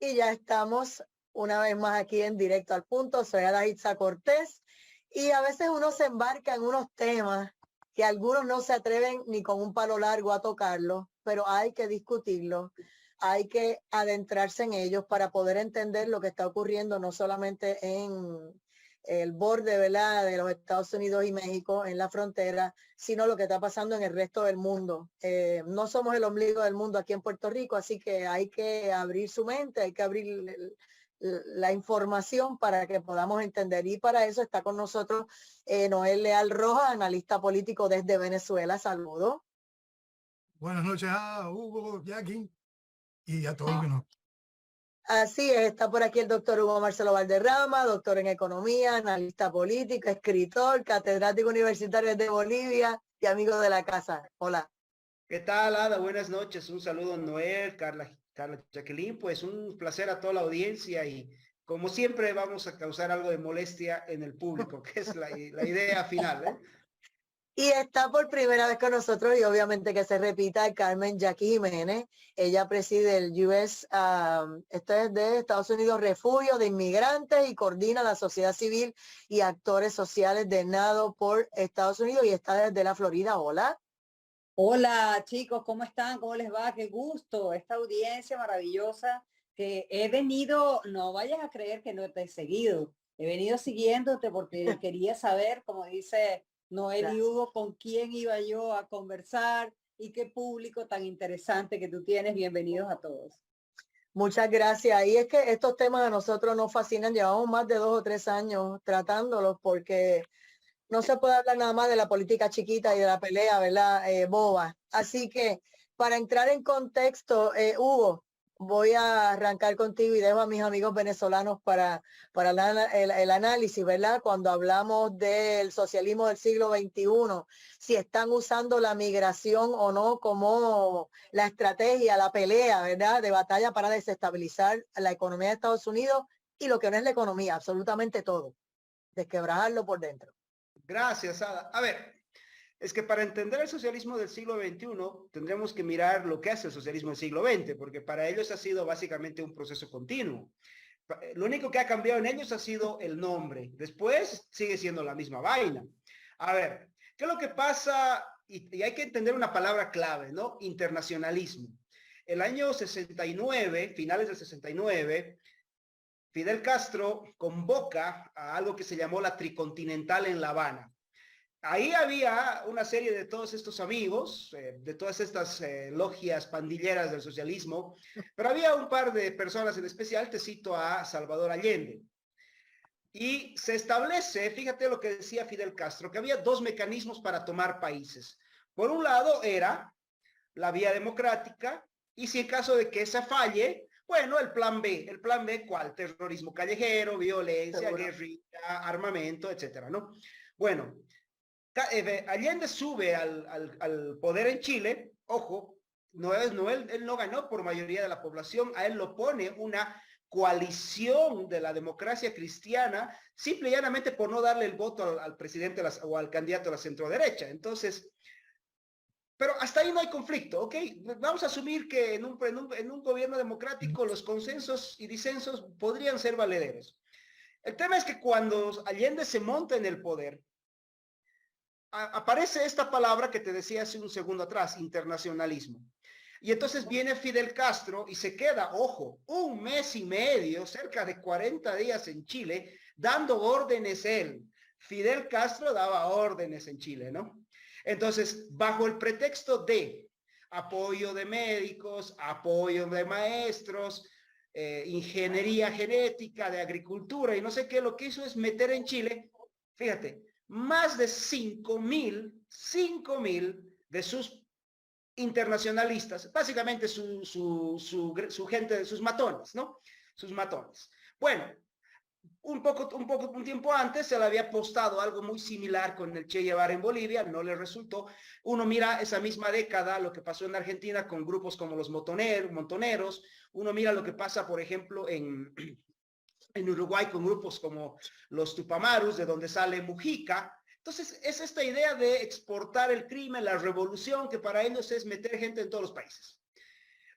Y ya estamos una vez más aquí en Directo al Punto. Soy Adaitza Cortés y a veces uno se embarca en unos temas que algunos no se atreven ni con un palo largo a tocarlo, pero hay que discutirlo, hay que adentrarse en ellos para poder entender lo que está ocurriendo no solamente en el borde, ¿verdad?, de los Estados Unidos y México, en la frontera, sino lo que está pasando en el resto del mundo. No somos el ombligo del mundo aquí en Puerto Rico, así que hay que abrir su mente, hay que abrir la información para que podamos entender. Y para eso está con nosotros Noel Leal Rojas, analista político desde Venezuela. Saludos. Buenas noches a Hugo, Jackie y a todos los que nos... Así es, está por aquí el doctor Hugo Marcelo Valderrama, doctor en economía, analista político, escritor, catedrático universitario de Bolivia y amigo de la casa. Hola. ¿Qué tal, Ada? Buenas noches. Un saludo, Noel, Carla, Jacqueline. Pues un placer a toda la audiencia y como siempre vamos a causar algo de molestia en el público, que es la idea final, ¿eh? Y está por primera vez con nosotros y obviamente que se repita Carmen Jackie Jiménez. Ella preside el US, esto es de Estados Unidos, Refugio de Inmigrantes y coordina la sociedad civil y actores sociales de Nado por Estados Unidos y está desde la Florida. Hola. Hola chicos, ¿cómo están? ¿Cómo les va? Qué gusto, esta audiencia maravillosa que he venido, no vayas a creer que no te he seguido, he venido siguiéndote porque quería saber, como dice Noel y Hugo, con quién iba yo a conversar y qué público tan interesante que tú tienes. Bienvenidos a todos. Muchas gracias. Y es que estos temas a nosotros nos fascinan, llevamos más de 2 o 3 años tratándolos porque no se puede hablar nada más de la política chiquita y de la pelea, ¿verdad? Boba. Así que para entrar en contexto, Hugo, voy a arrancar contigo y dejo a mis amigos venezolanos para el análisis, ¿verdad? Cuando hablamos del socialismo del siglo XXI, si están usando la migración o no como la estrategia, la pelea, ¿verdad?, de batalla para desestabilizar la economía de Estados Unidos y lo que no es la economía, absolutamente todo, desquebrajarlo por dentro. Gracias, Ada. A ver, es que para entender el socialismo del siglo XXI tendremos que mirar lo que hace el socialismo del siglo XX, porque para ellos ha sido básicamente un proceso continuo. Lo único que ha cambiado en ellos ha sido el nombre. Después sigue siendo la misma vaina. A ver, ¿qué es lo que pasa? Y hay que entender una palabra clave, ¿no? Internacionalismo. El año 69, finales del 69, Fidel Castro convoca a algo que se llamó la Tricontinental en La Habana. Ahí había una serie de todos estos amigos, de todas estas logias pandilleras del socialismo, pero había un par de personas en especial, te cito a Salvador Allende. Y se establece, fíjate lo que decía Fidel Castro, que había 2 mecanismos para tomar países. Por un lado era la vía democrática, y si en caso de que esa falle, bueno, el plan B. ¿El plan B cuál? Terrorismo callejero, violencia, guerrilla, armamento, etcétera, ¿no? Bueno, Allende sube al poder en Chile, ojo, él no ganó por mayoría de la población, a él lo pone una coalición de la democracia cristiana, simple y llanamente por no darle el voto al presidente o al candidato a la centroderecha. Entonces, pero hasta ahí no hay conflicto, ¿ok? Vamos a asumir que en un gobierno democrático los consensos y disensos podrían ser valederos. El tema es que cuando Allende se monta en el poder, aparece esta palabra que te decía hace un segundo atrás, internacionalismo. Y entonces viene Fidel Castro y se queda, ojo, 1 mes y medio, cerca de 40 días en Chile, dando órdenes él. Fidel Castro daba órdenes en Chile, ¿no? Entonces, bajo el pretexto de apoyo de médicos, apoyo de maestros, ingeniería genética, de agricultura y no sé qué, lo que hizo es meter en Chile, fíjate, más de 5,000 de sus internacionalistas, básicamente su gente, sus matones, ¿no? Sus matones. Bueno, un tiempo antes se le había apostado algo muy similar con el Che Guevara en Bolivia, no le resultó. Uno mira esa misma década, lo que pasó en Argentina con grupos como los montoneros, uno mira lo que pasa, por ejemplo, en Uruguay con grupos como los Tupamarus, de donde sale Mujica. Entonces, es esta idea de exportar el crimen, la revolución, que para ellos es meter gente en todos los países.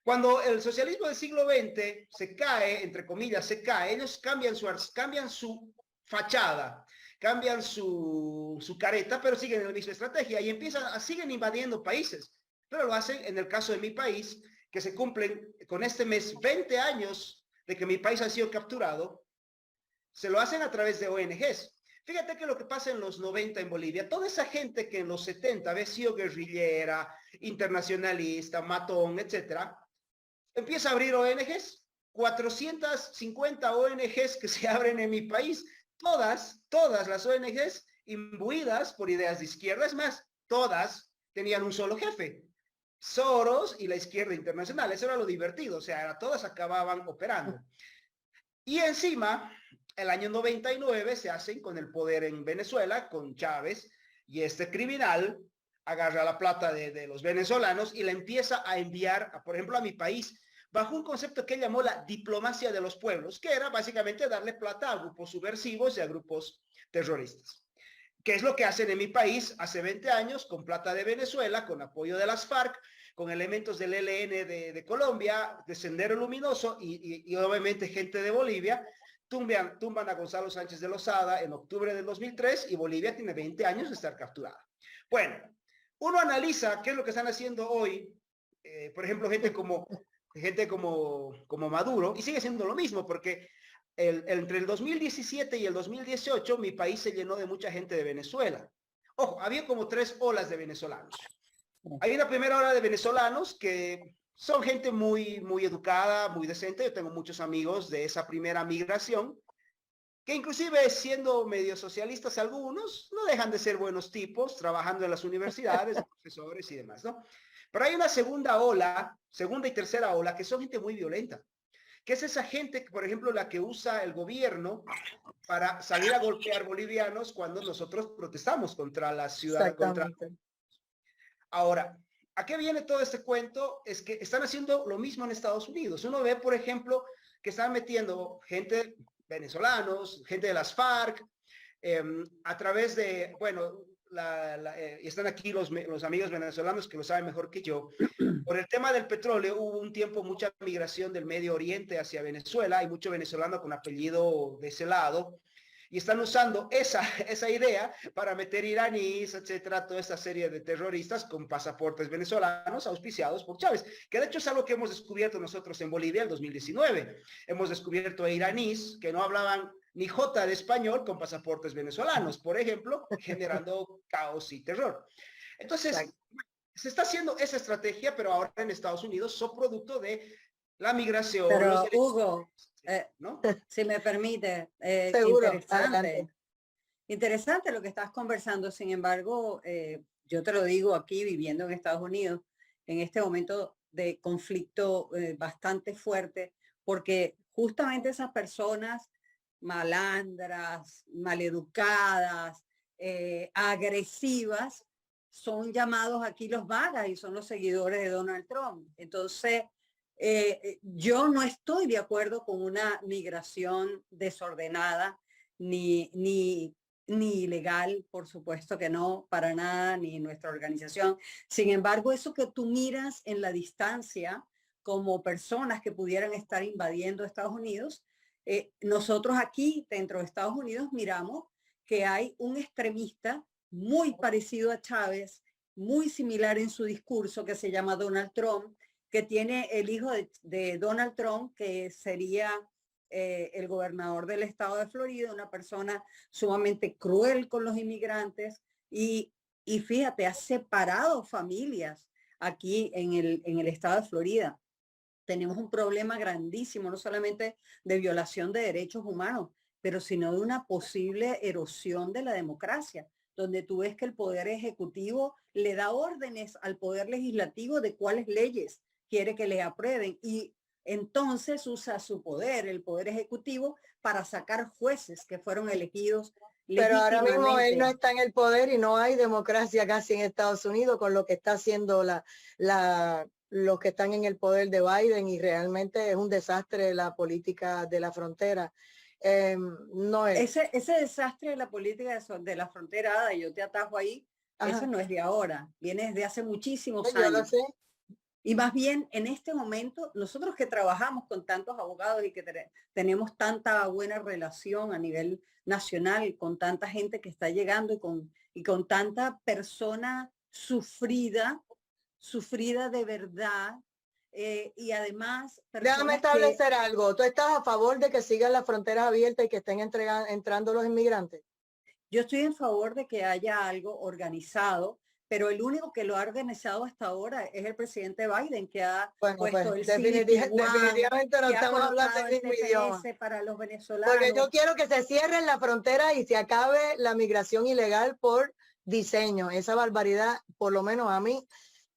Cuando el socialismo del siglo XX se cae, entre comillas, se cae, ellos cambian su fachada, cambian su careta, pero siguen en la misma estrategia y siguen invadiendo países. Pero lo hacen, en el caso de mi país, que se cumplen con este mes 20 años de que mi país ha sido capturado, se lo hacen a través de ONGs. Fíjate que lo que pasa en los 90 en Bolivia, toda esa gente que en los 70 había sido guerrillera, internacionalista, matón, etcétera, empieza a abrir ONGs, 450 ONGs que se abren en mi país, todas las ONGs imbuidas por ideas de izquierda, es más, todas tenían un solo jefe, Soros y la izquierda internacional, eso era lo divertido, o sea, todas acababan operando. Y encima, el año 99 se hacen con el poder en Venezuela, con Chávez, y este criminal agarra la plata de los venezolanos y la empieza a enviar, por ejemplo, a mi país, bajo un concepto que él llamó la diplomacia de los pueblos, que era básicamente darle plata a grupos subversivos y a grupos terroristas. ¿Qué es lo que hacen en mi país hace 20 años con plata de Venezuela, con apoyo de las FARC, con elementos del ELN de Colombia, de Sendero Luminoso y obviamente gente de Bolivia? Tumban a Gonzalo Sánchez de Lozada en octubre del 2003 y Bolivia tiene 20 años de estar capturada. Bueno, uno analiza qué es lo que están haciendo hoy, por ejemplo, gente como Maduro, y sigue siendo lo mismo, porque entre el 2017 y el 2018 mi país se llenó de mucha gente de Venezuela. Ojo, había como 3 olas de venezolanos. Hay una primera ola de venezolanos que son gente muy, muy educada, muy decente. Yo tengo muchos amigos de esa primera migración, que inclusive siendo medio socialistas algunos, no dejan de ser buenos tipos, trabajando en las universidades, profesores y demás, ¿no? Pero hay una segunda y tercera ola, que son gente muy violenta, que es esa gente, por ejemplo, la que usa el gobierno para salir a golpear bolivianos cuando nosotros protestamos contra la ciudad. Ahora, ¿a qué viene todo este cuento? Es que están haciendo lo mismo en Estados Unidos. Uno ve, por ejemplo, que están metiendo gente, venezolanos, gente de las FARC, a través de, bueno, están aquí los amigos venezolanos que lo saben mejor que yo. Por el tema del petróleo hubo un tiempo mucha migración del Medio Oriente hacia Venezuela, hay mucho venezolano con apellido de ese lado, y están usando esa idea para meter iraníes, etcétera, toda esta serie de terroristas con pasaportes venezolanos auspiciados por Chávez, que de hecho es algo que hemos descubierto nosotros en Bolivia en 2019. Hemos descubierto a iraníes que no hablaban ni jota de español con pasaportes venezolanos, por ejemplo, generando caos y terror. Entonces, se está haciendo esa estrategia, pero ahora en Estados Unidos son producto de la migración. Pero Hugo, ¿no? si me permite, Seguro, interesante. adelante. Interesante lo que estás conversando. Sin embargo, yo te lo digo aquí, viviendo en Estados Unidos, en este momento de conflicto bastante fuerte, porque justamente esas personas malandras, maleducadas, agresivas, son llamados aquí los vagas y son los seguidores de Donald Trump. Entonces, yo no estoy de acuerdo con una migración desordenada ni ilegal, por supuesto que no, para nada, ni nuestra organización. Sin embargo, eso que tú miras en la distancia como personas que pudieran estar invadiendo Estados Unidos, nosotros aquí dentro de Estados Unidos miramos que hay un extremista muy parecido a Chávez, muy similar en su discurso, que se llama Donald Trump, que tiene el hijo de Donald Trump, que sería el gobernador del estado de Florida, una persona sumamente cruel con los inmigrantes y fíjate, ha separado familias aquí en el estado de Florida. Tenemos un problema grandísimo, no solamente de violación de derechos humanos, pero sino de una posible erosión de la democracia, donde tú ves que el poder ejecutivo le da órdenes al poder legislativo de cuáles leyes quiere que le aprueben y entonces usa su poder, el poder ejecutivo, para sacar jueces que fueron elegidos Pero ahora mismo él no legítimamente. está en el poder y no hay democracia casi en Estados Unidos con lo que está haciendo los que están en el poder de Biden y realmente es un desastre la política de la frontera. No es. Ese desastre de la política de la frontera, yo te atajo ahí, Ajá. eso no es de ahora, viene desde hace muchísimos Yo lo años. sé. Y más bien, en este momento, nosotros que trabajamos con tantos abogados y que tenemos tanta buena relación a nivel nacional, con tanta gente que está llegando y con tanta persona sufrida de verdad, y además Déjame personas que establecer algo. ¿Tú estás a favor de que sigan las fronteras abiertas y que estén entrando los inmigrantes? yo estoy en favor de que haya algo organizado, pero el único que lo ha organizado hasta ahora es el presidente Biden, que ha Bueno, puesto pues el CBP-1, definitivamente no que ha estamos hablando colocado el el mismo idioma. TPS para los Porque venezolanos. yo quiero que se cierren la frontera y se acabe la migración ilegal por diseño. Esa barbaridad, por lo menos a mí.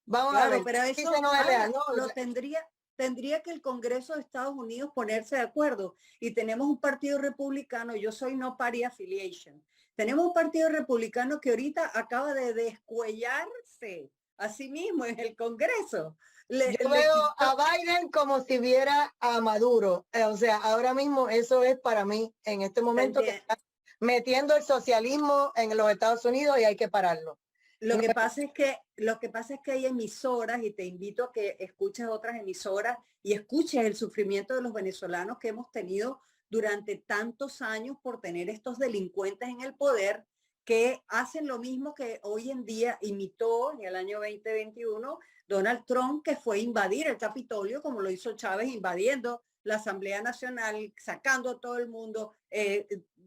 Vamos a Claro, ver. pero eso Dice Noelia, no, lo tendría que el Congreso de Estados Unidos ponerse de acuerdo. Y tenemos un partido republicano, yo soy no party affiliation. Tenemos un partido republicano que ahorita acaba de descuellarse a sí mismo en el Congreso. yo Le veo quitó, a Biden como si viera a Maduro. O sea, ahora mismo eso es para mí en este momento que está metiendo el socialismo en los Estados Unidos y hay que pararlo. lo que pasa es que hay emisoras y te invito a que escuches otras emisoras y escuches el sufrimiento de los venezolanos que hemos tenido durante tantos años por tener estos delincuentes en el poder que hacen lo mismo que hoy en día imitó en el año 2021 Donald Trump, que fue invadir el Capitolio, como lo hizo Chávez invadiendo la Asamblea Nacional, sacando a todo el mundo,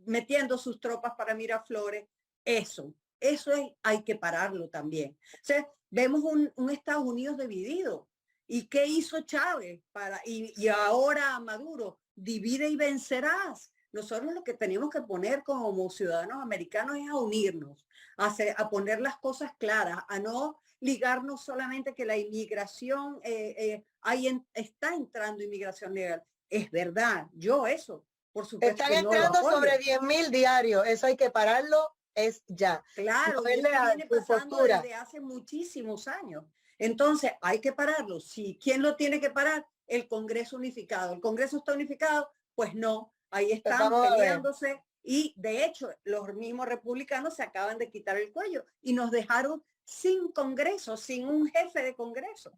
metiendo sus tropas para Miraflores. Eso hay que pararlo también. O sea, vemos un Estados Unidos dividido. ¿Y qué hizo Chávez? Y ahora Maduro, divide y vencerás. Nosotros lo que tenemos que poner como ciudadanos americanos es a unirnos, a poner las cosas claras, a no ligarnos solamente que la inmigración, está entrando inmigración legal. Es verdad, yo eso, por supuesto Están que no lo entrando apoyo. sobre 10,000 diarios. Eso hay que pararlo, es ya. Claro, y eso viene pasando desde hace muchísimos años. Entonces, hay que pararlo. Sí, ¿quién lo tiene que parar? El Congreso unificado. ¿El Congreso está unificado? Pues no, ahí Pues están vamos a ver. peleándose y de hecho los mismos republicanos se acaban de quitar el cuello y nos dejaron sin Congreso, sin un jefe de Congreso.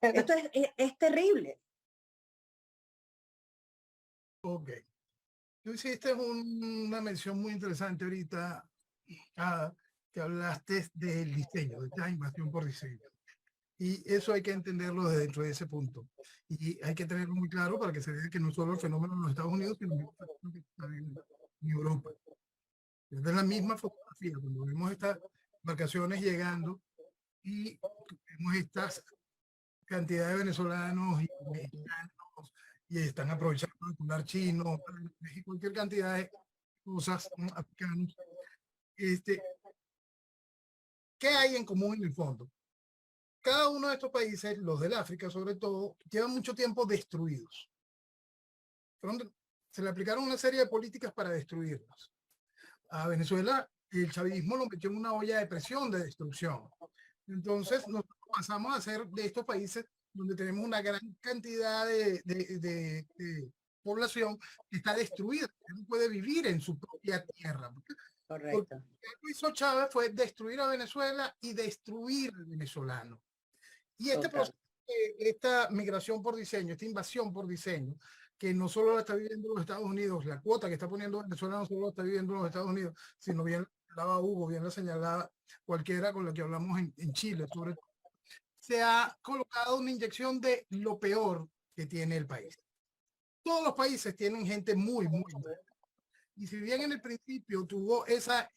Esto es terrible. Ok. Tú hiciste una mención muy interesante ahorita, que hablaste del diseño, de esta invasión por diseño. Y eso hay que entenderlo desde dentro de ese punto. Y hay que tenerlo muy claro para que se vea que no solo el fenómeno en los Estados Unidos, sino en Europa. Es de la misma fotografía, cuando vemos estas embarcaciones llegando y vemos estas cantidades de venezolanos y mexicanos y están aprovechando el dólar chino y cualquier cantidad de cosas africanos. ¿Qué hay en común en el fondo? Cada uno de estos países, los del África sobre todo, llevan mucho tiempo destruidos. Se le aplicaron una serie de políticas para destruirlos. A Venezuela el chavismo lo metió en una olla de presión de destrucción. Entonces nosotros pasamos a ser de estos países donde tenemos una gran cantidad de población que está destruida, que no puede vivir en su propia tierra. Correcto. Lo que hizo Chávez fue destruir a Venezuela y destruir al venezolano. Y este proceso, esta migración por diseño, esta invasión por diseño, que no solo la está viviendo los Estados Unidos, la cuota que está poniendo Venezuela no solo la está viviendo los Estados Unidos, sino bien la señalaba Hugo, bien la señalaba cualquiera con la que hablamos en Chile, sobre todo, se ha colocado una inyección de lo peor que tiene el país. Todos los países tienen gente muy buena. Y si bien en el principio tuvo esa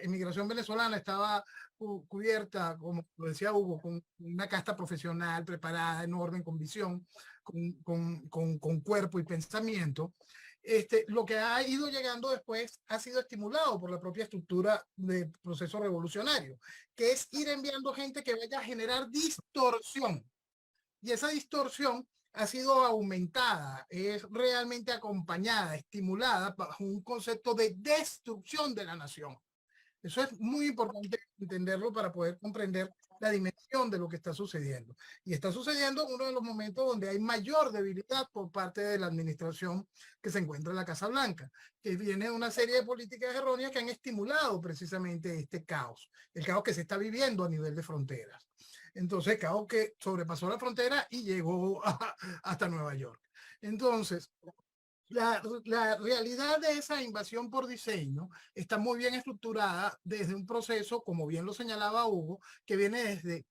emigración venezolana, estaba cubierta, como decía Hugo, con una casta profesional preparada, en orden, con visión, con cuerpo y pensamiento, lo que ha ido llegando después ha sido estimulado por la propia estructura del proceso revolucionario, que es ir enviando gente que vaya a generar distorsión. Y esa distorsión ha sido aumentada, es realmente acompañada, estimulada bajo un concepto de destrucción de la nación. Eso es muy importante entenderlo para poder comprender la dimensión de lo que está sucediendo. Y está sucediendo en uno de los momentos donde hay mayor debilidad por parte de la administración que se encuentra en la Casa Blanca, que viene de una serie de políticas erróneas que han estimulado precisamente este caos, el caos que se está viviendo a nivel de fronteras. Entonces, caos que sobrepasó la frontera y llegó hasta Nueva York. Entonces, la realidad de esa invasión por diseño está muy bien estructurada desde un proceso, como bien lo señalaba Hugo, que viene desde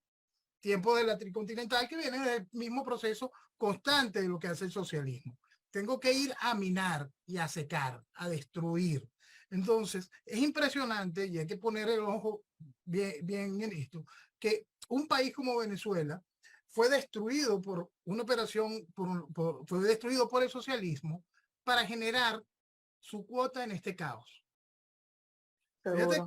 tiempo de la tricontinental, que viene del mismo proceso constante de lo que hace el socialismo. Tengo que ir a minar y a secar, a destruir. Entonces, es impresionante, y hay que poner el ojo bien en esto, que un país como Venezuela fue destruido por una operación, fue destruido por el socialismo para generar su cuota en este caos. Fíjate,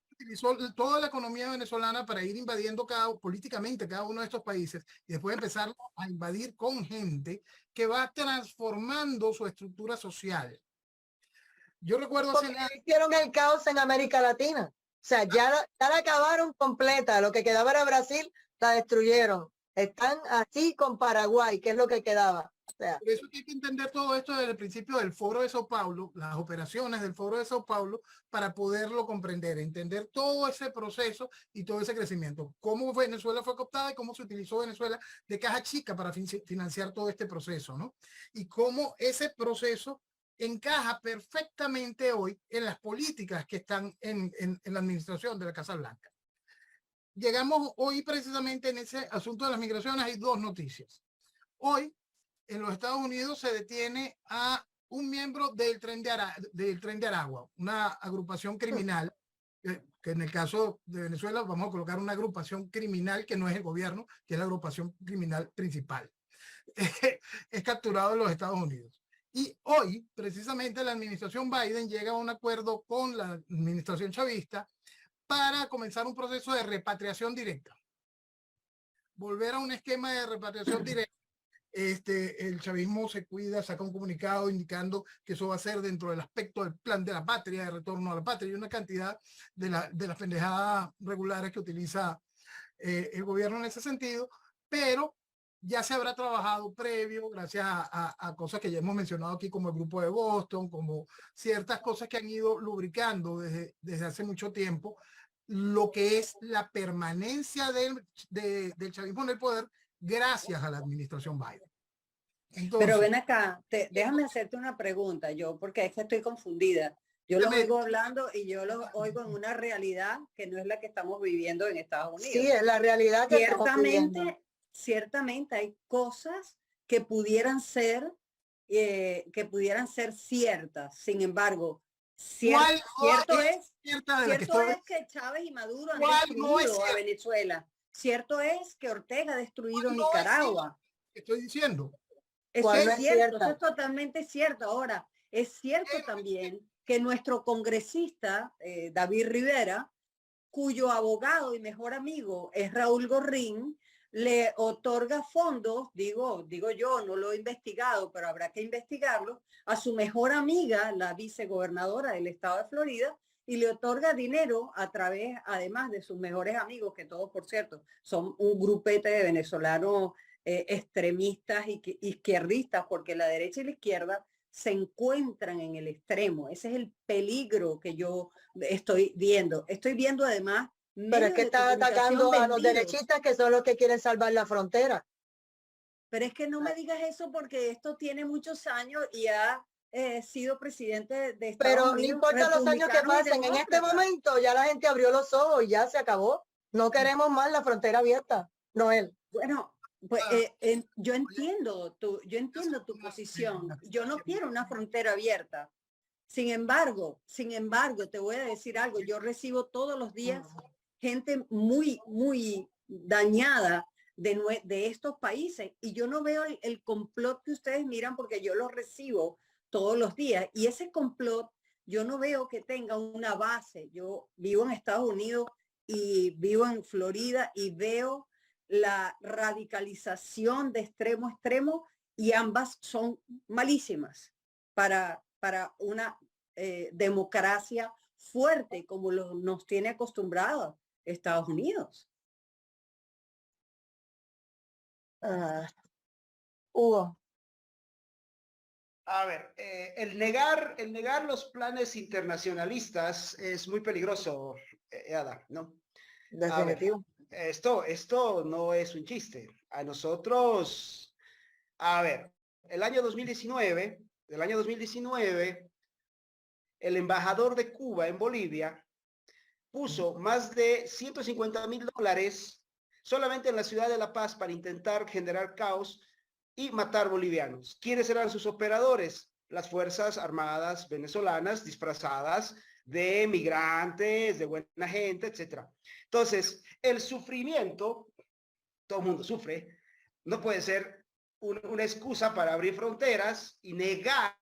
utilizó toda la economía venezolana para ir invadiendo políticamente cada uno de estos países y después empezar a invadir con gente que va transformando su estructura social. Yo recuerdo porque hicieron el caos en América Latina. O sea, ya la acabaron completa. Lo que quedaba era Brasil, la destruyeron. Están así con Paraguay, que es lo que quedaba. O sea, por eso hay que entender todo esto desde el principio del Foro de Sao Paulo, las operaciones del Foro de Sao Paulo, para poderlo comprender, entender todo ese proceso y todo ese crecimiento. Cómo Venezuela fue cooptada y cómo se utilizó Venezuela de caja chica para financiar todo este proceso, ¿no? Y cómo ese proceso encaja perfectamente hoy en las políticas que están en la administración de la Casa Blanca. Llegamos hoy precisamente en ese asunto de las migraciones, hay dos noticias. Hoy, en los Estados Unidos se detiene a un miembro del Tren de Aragua, una agrupación criminal, que en el caso de Venezuela vamos a colocar una agrupación criminal que no es el gobierno, que es la agrupación criminal principal. Es capturado en los Estados Unidos. Y hoy, precisamente, la administración Biden llega a un acuerdo con la administración chavista para comenzar un proceso de repatriación directa. Volver a un esquema de repatriación directa. El chavismo se cuida, saca un comunicado indicando que eso va a ser dentro del aspecto del plan de la patria, de retorno a la patria, y una cantidad de las pendejadas regulares que utiliza el gobierno en ese sentido, pero ya se habrá trabajado previo, gracias a cosas que ya hemos mencionado aquí, como el grupo de Boston, como ciertas cosas que han ido lubricando desde hace mucho tiempo, lo que es la permanencia del chavismo en el poder, gracias a la administración Biden. Entonces, pero ven acá, déjame hacerte una pregunta, porque es que estoy confundida. Yo lo oigo hablando y yo lo oigo en una realidad que no es la que estamos viviendo en Estados Unidos. Sí, es la realidad que ciertamente hay cosas que pudieran ser ciertas. Sin embargo, cierto es que Chávez y Maduro han destruido a Venezuela. Cierto es que Ortega ha destruido Nicaragua. Estoy diciendo. Eso es cierto, eso es totalmente cierto. Ahora, es cierto también que nuestro congresista, David Rivera, cuyo abogado y mejor amigo es Raúl Gorrín, le otorga fondos, digo yo, no lo he investigado, pero habrá que investigarlo, a su mejor amiga, la vicegobernadora del estado de Florida, y le otorga dinero a través, además de sus mejores amigos, que todos, por cierto, son un grupete de venezolanos extremistas y izquierdistas, porque la derecha y la izquierda se encuentran en el extremo. Ese es el peligro que yo estoy viendo. Estoy viendo además... Pero es que está atacando a los derechistas, que son los que quieren salvar la frontera. Pero es que no me digas eso, porque esto tiene muchos años y ha sido presidente de Estados Unidos. Pero no importa los años que pasen, en este momento ya la gente abrió los ojos y ya se acabó. No queremos más la frontera abierta, Noel. Bueno, pues yo entiendo tu posición. Yo no quiero una frontera abierta. Sin embargo, te voy a decir algo. Yo recibo todos los días gente muy, muy dañada de estos países, y yo no veo el complot que ustedes miran, porque yo lo recibo todos los días, y ese complot yo no veo que tenga una base. Yo vivo en Estados Unidos y vivo en Florida y veo la radicalización de extremo a extremo, y ambas son malísimas para una democracia fuerte como nos tiene acostumbrados Estados Unidos. Hugo. A ver, el negar los planes internacionalistas es muy peligroso, Ada, ¿no? A ver, Definitivo. esto no es un chiste. A nosotros, a ver, el año 2019, el embajador de Cuba en Bolivia puso más de $150,000 solamente en la ciudad de La Paz para intentar generar caos y matar bolivianos. ¿Quiénes eran sus operadores? Las Fuerzas Armadas venezolanas disfrazadas de migrantes, de buena gente, etc. Entonces, el sufrimiento, todo el mundo sufre, no puede ser una excusa para abrir fronteras y negar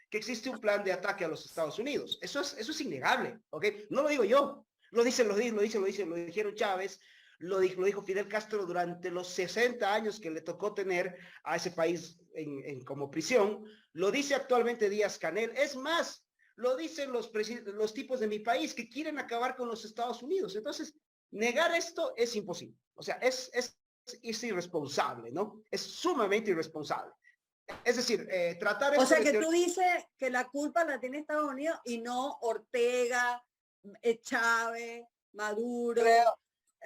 que existe un plan de ataque a los Estados Unidos. Eso es innegable, ¿ok? No lo digo yo, lo dijeron Chávez, lo dijo Fidel Castro durante los 60 años que le tocó tener a ese país como prisión, lo dice actualmente Díaz-Canel, es más, lo dicen los tipos de mi país que quieren acabar con los Estados Unidos. Entonces, negar esto es imposible. O sea, es irresponsable, ¿no? Es sumamente irresponsable. Es decir, tratar esto. O sea, que tú dices que la culpa la tiene Estados Unidos y no Ortega, Chávez, Maduro. Creo.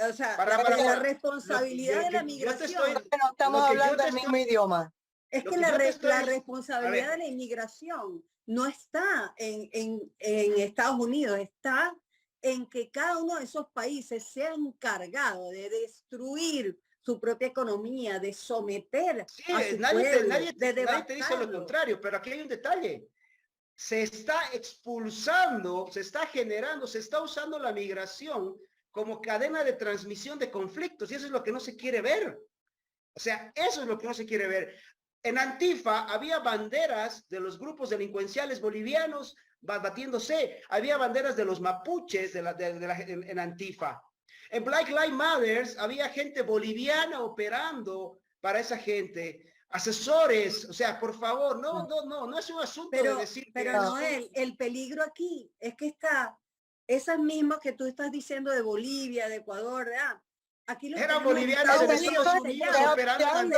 O sea, la responsabilidad de la migración. No estamos hablando del mismo idioma. Es que la responsabilidad de la inmigración no está en Estados Unidos, está en que cada uno de esos países se ha encargado de destruir su propia economía, de someter a su pueblo, nadie te dice lo contrario, pero aquí hay un detalle. Se está expulsando, se está generando, se está usando la migración como cadena de transmisión de conflictos, y eso es lo que no se quiere ver. O sea, eso es lo que no se quiere ver. En Antifa había banderas de los grupos delincuenciales bolivianos batiéndose, había banderas de los mapuches en Antifa. En Black Lives Matter había gente boliviana operando para esa gente, asesores, o sea, por favor, no es un asunto de decir pero que Noel, el peligro aquí es que está esas mismas que tú estás diciendo de Bolivia, de Ecuador, ¿verdad? Aquí eran bolivianos de Estados Unidos operando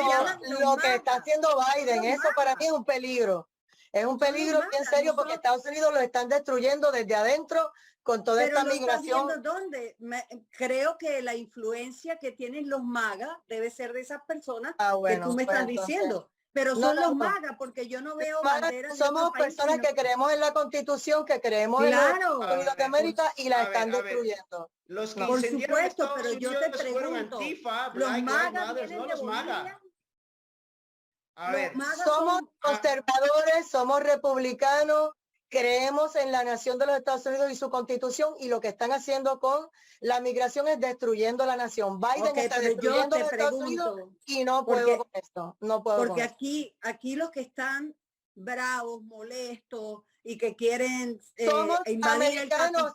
lo que está haciendo Biden. Eso para mí es un peligro. Es un peligro bien serio porque Estados Unidos lo están destruyendo desde adentro con toda esta migración. ¿Dónde? Creo que la influencia que tienen los MAGA debe ser de esas personas que tú me estás diciendo. Pero son los MAGA, porque yo no veo banderas. Somos personas que creemos en la Constitución, que creemos en los Estados Unidos de América y la están destruyendo. Los que por supuesto, pero yo te pregunto, Antifa, los MAGA vienen no los MAGA. A ver, somos conservadores, somos republicanos, creemos en la nación de los Estados Unidos y su constitución, y lo que están haciendo con la migración es destruyendo la nación. Biden está destruyendo los Estados Unidos y no puedo con esto. No puedo porque aquí los que están bravos, molestos y que quieren somos invadir americanos,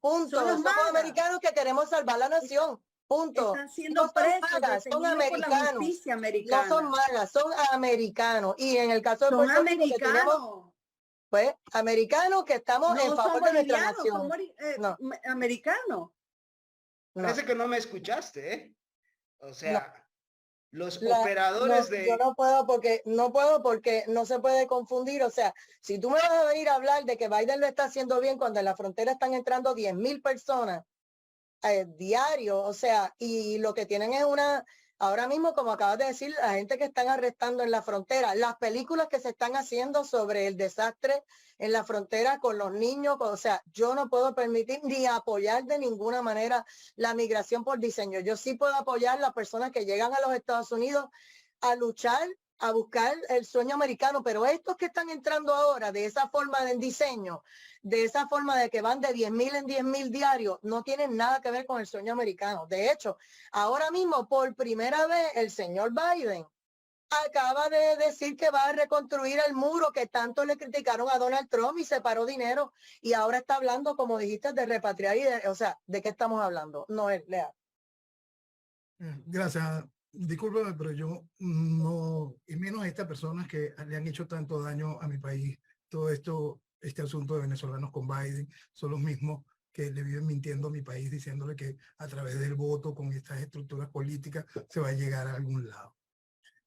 punto. Somos americanos que queremos salvar la nación. Punto. Están siendo presos, son americanos. No son magas, son americanos. Y en el caso de Puerto Rico, que tenemos, pues, americanos que estamos en favor de nuestra nación. Americanos. Parece que no me escuchaste, ¿eh? O sea, los operadores de... Yo no puedo porque no se puede confundir. O sea, si tú me vas a venir a hablar de que Biden lo está haciendo bien cuando en la frontera están entrando 10,000 personas diario, o sea, y lo que tienen es ahora mismo, como acabas de decir, la gente que están arrestando en la frontera, las películas que se están haciendo sobre el desastre en la frontera con los niños, o sea, yo no puedo permitir ni apoyar de ninguna manera la migración por diseño. Yo sí puedo apoyar a las personas que llegan a los Estados Unidos a luchar, a buscar el sueño americano, pero estos que están entrando ahora de esa forma de diseño, de esa forma de que van de 10,000 en 10,000 diarios, no tienen nada que ver con el sueño americano. De hecho, ahora mismo, por primera vez, el señor Biden acaba de decir que va a reconstruir el muro que tanto le criticaron a Donald Trump y separó dinero, y ahora está hablando, como dijiste, de repatriar o sea, ¿de qué estamos hablando? No es Lea. Gracias. Discúlpame, pero yo no, y menos a estas personas que le han hecho tanto daño a mi país, todo esto este asunto de venezolanos con Biden, son los mismos que le viven mintiendo a mi país, diciéndole que a través del voto, con estas estructuras políticas, se va a llegar a algún lado.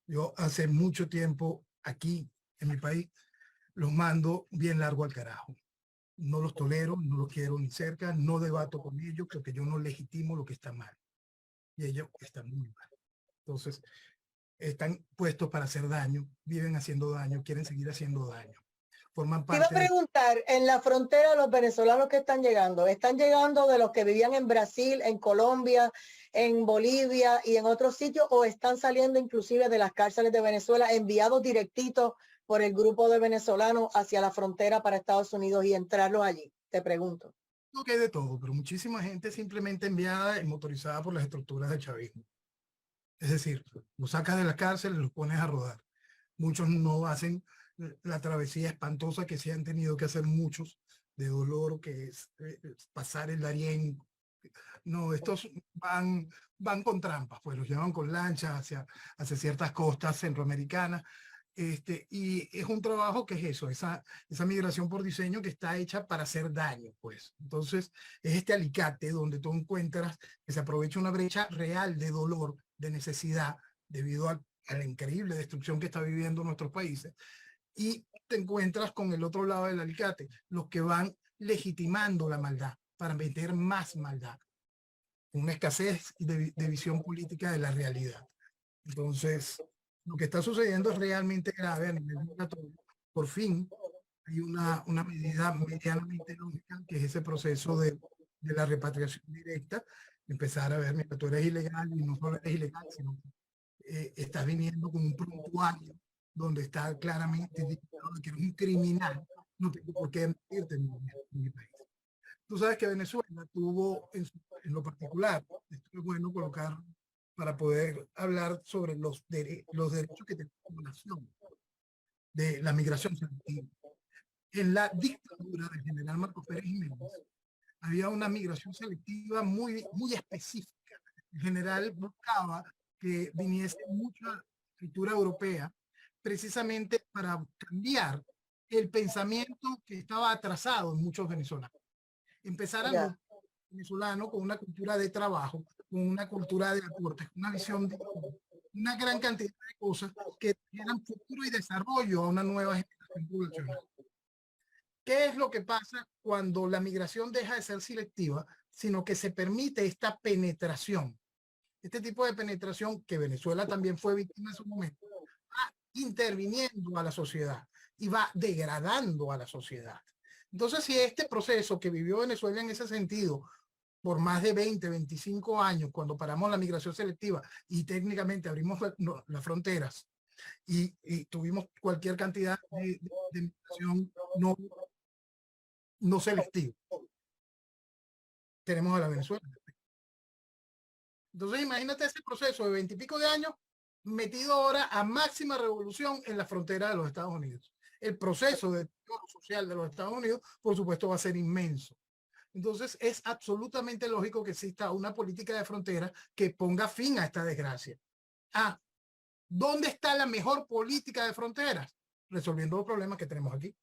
Yo hace mucho tiempo aquí, en mi país, los mando bien largo al carajo. No los tolero, no los quiero ni cerca, no debato con ellos porque yo no legitimo lo que está mal. Y ellos están muy mal. Entonces, están puestos para hacer daño, viven haciendo daño, quieren seguir haciendo daño. Forman Te iba a parte de... preguntar, en la frontera los venezolanos que ¿están llegando de los que vivían en Brasil, en Colombia, en Bolivia y en otros sitios, o están saliendo inclusive de las cárceles de Venezuela enviados directitos por el grupo de venezolanos hacia la frontera para Estados Unidos y entrarlos allí? Te pregunto. No que hay de todo, pero muchísima gente simplemente enviada y motorizada por las estructuras del chavismo. Es decir, los sacas de la cárcel y los pones a rodar. Muchos no hacen la travesía espantosa que sí han tenido que hacer muchos, de dolor, que es pasar el Darién. No, estos van con trampas, pues los llevan con lanchas hacia ciertas costas centroamericanas. Y es un trabajo que es eso, esa migración por diseño que está hecha para hacer daño, pues. Entonces, es este alicate donde tú encuentras que se aprovecha una brecha real de dolor, de necesidad, debido a la increíble destrucción que está viviendo nuestros países. Y te encuentras con el otro lado del alicate, los que van legitimando la maldad para meter más maldad, una escasez de visión política de la realidad. Entonces, lo que está sucediendo es realmente grave a nivel migratorio. Por fin hay una medida medianamente lógica, que es ese proceso de la repatriación directa. Empezar a ver, mira, tú eres ilegal y no solo eres ilegal, sino que estás viniendo con un prontuario donde está claramente indicado que eres un criminal, no tengo por qué mentirte en mi país. Tú sabes que Venezuela tuvo, en lo particular, esto es bueno colocar para poder hablar sobre los derechos que tiene la población de la migración selectiva. En la dictadura del general Marcos Pérez Jiménez había una migración selectiva muy específica. El general buscaba que viniese mucha escritura europea precisamente para cambiar el pensamiento que estaba atrasado en muchos venezolanos. Empezaran los venezolanos con una cultura de trabajo, con una cultura de aportes, una visión de una gran cantidad de cosas que dieran futuro y desarrollo a una nueva generación poblacional. ¿Qué es lo que pasa cuando la migración deja de ser selectiva, sino que se permite esta penetración? Este tipo de penetración, que Venezuela también fue víctima en su momento, va interviniendo a la sociedad y va degradando a la sociedad. Entonces, si este proceso que vivió Venezuela en ese sentido por más de 20, 25 años, cuando paramos la migración selectiva y técnicamente abrimos las fronteras y tuvimos cualquier cantidad de migración no selectiva, tenemos a la Venezuela. Entonces, imagínate ese proceso de 20 y pico de años metido ahora a máxima revolución en la frontera de los Estados Unidos. El proceso de social de los Estados Unidos, por supuesto, va a ser inmenso. Entonces, es absolutamente lógico que exista una política de frontera que ponga fin a esta desgracia. ¿Dónde está la mejor política de fronteras? Resolviendo los problemas que tenemos aquí.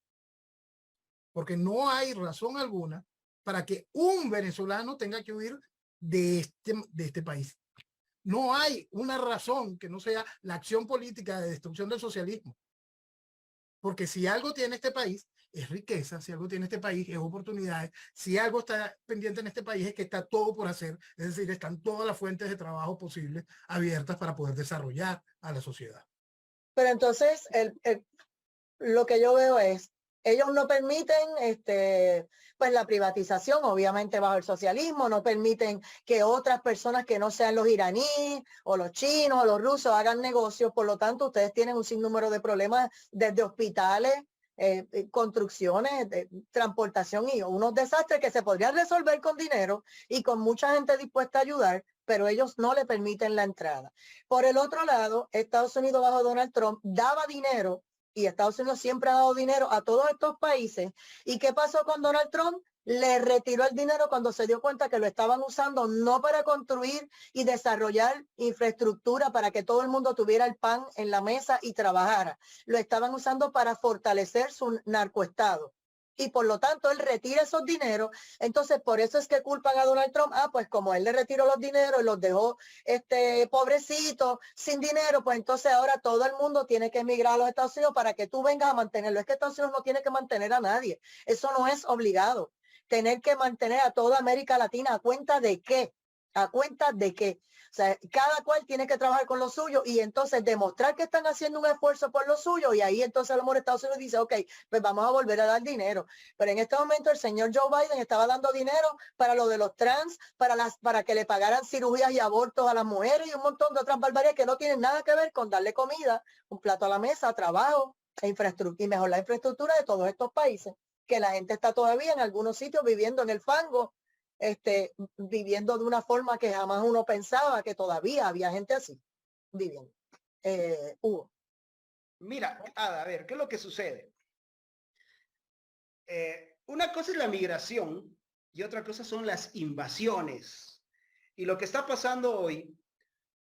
Porque no hay razón alguna para que un venezolano tenga que huir de este país. No hay una razón que no sea la acción política de destrucción del socialismo. Porque si algo tiene este país es riqueza, si algo tiene este país es oportunidades, si algo está pendiente en este país es que está todo por hacer, es decir, están todas las fuentes de trabajo posibles abiertas para poder desarrollar a la sociedad. Pero entonces, lo que yo veo es, ellos no permiten pues la privatización, obviamente bajo el socialismo, no permiten que otras personas que no sean los iraníes o los chinos o los rusos hagan negocios, por lo tanto ustedes tienen un sinnúmero de problemas desde hospitales, construcciones, transportación y unos desastres que se podrían resolver con dinero y con mucha gente dispuesta a ayudar, pero ellos no le permiten la entrada. Por el otro lado, Estados Unidos bajo Donald Trump daba dinero, y Estados Unidos siempre ha dado dinero a todos estos países. ¿Y qué pasó con Donald Trump? Le retiró el dinero cuando se dio cuenta que lo estaban usando no para construir y desarrollar infraestructura para que todo el mundo tuviera el pan en la mesa y trabajara. Lo estaban usando para fortalecer su narcoestado. y por lo tanto él retira esos dineros. Entonces, por eso es que culpan a Donald Trump. Pues como él le retiró los dineros y los dejó pobrecitos sin dinero, pues entonces ahora todo el mundo tiene que emigrar a los Estados Unidos para que tú vengas a mantenerlo. Es que Estados Unidos no tiene que mantener a nadie. Eso no es obligado. Tener que mantener a toda América Latina, ¿a cuenta de qué? ¿A cuenta de qué? O sea, cada cual tiene que trabajar con lo suyo y entonces demostrar que están haciendo un esfuerzo por lo suyo, y ahí entonces a lo mejor Estados Unidos dice, ok, pues vamos a volver a dar dinero. Pero en este momento el señor Joe Biden estaba dando dinero para lo de los trans, para que le pagaran cirugías y abortos a las mujeres y un montón de otras barbaridades que no tienen nada que ver con darle comida, un plato a la mesa, trabajo y mejorar la infraestructura de todos estos países, que la gente está todavía en algunos sitios viviendo en el fango, viviendo de una forma que jamás uno pensaba que todavía había gente así viviendo. Hugo. Mira, Ada, a ver, ¿qué es lo que sucede? Una cosa es la migración y otra cosa son las invasiones. Y lo que está pasando hoy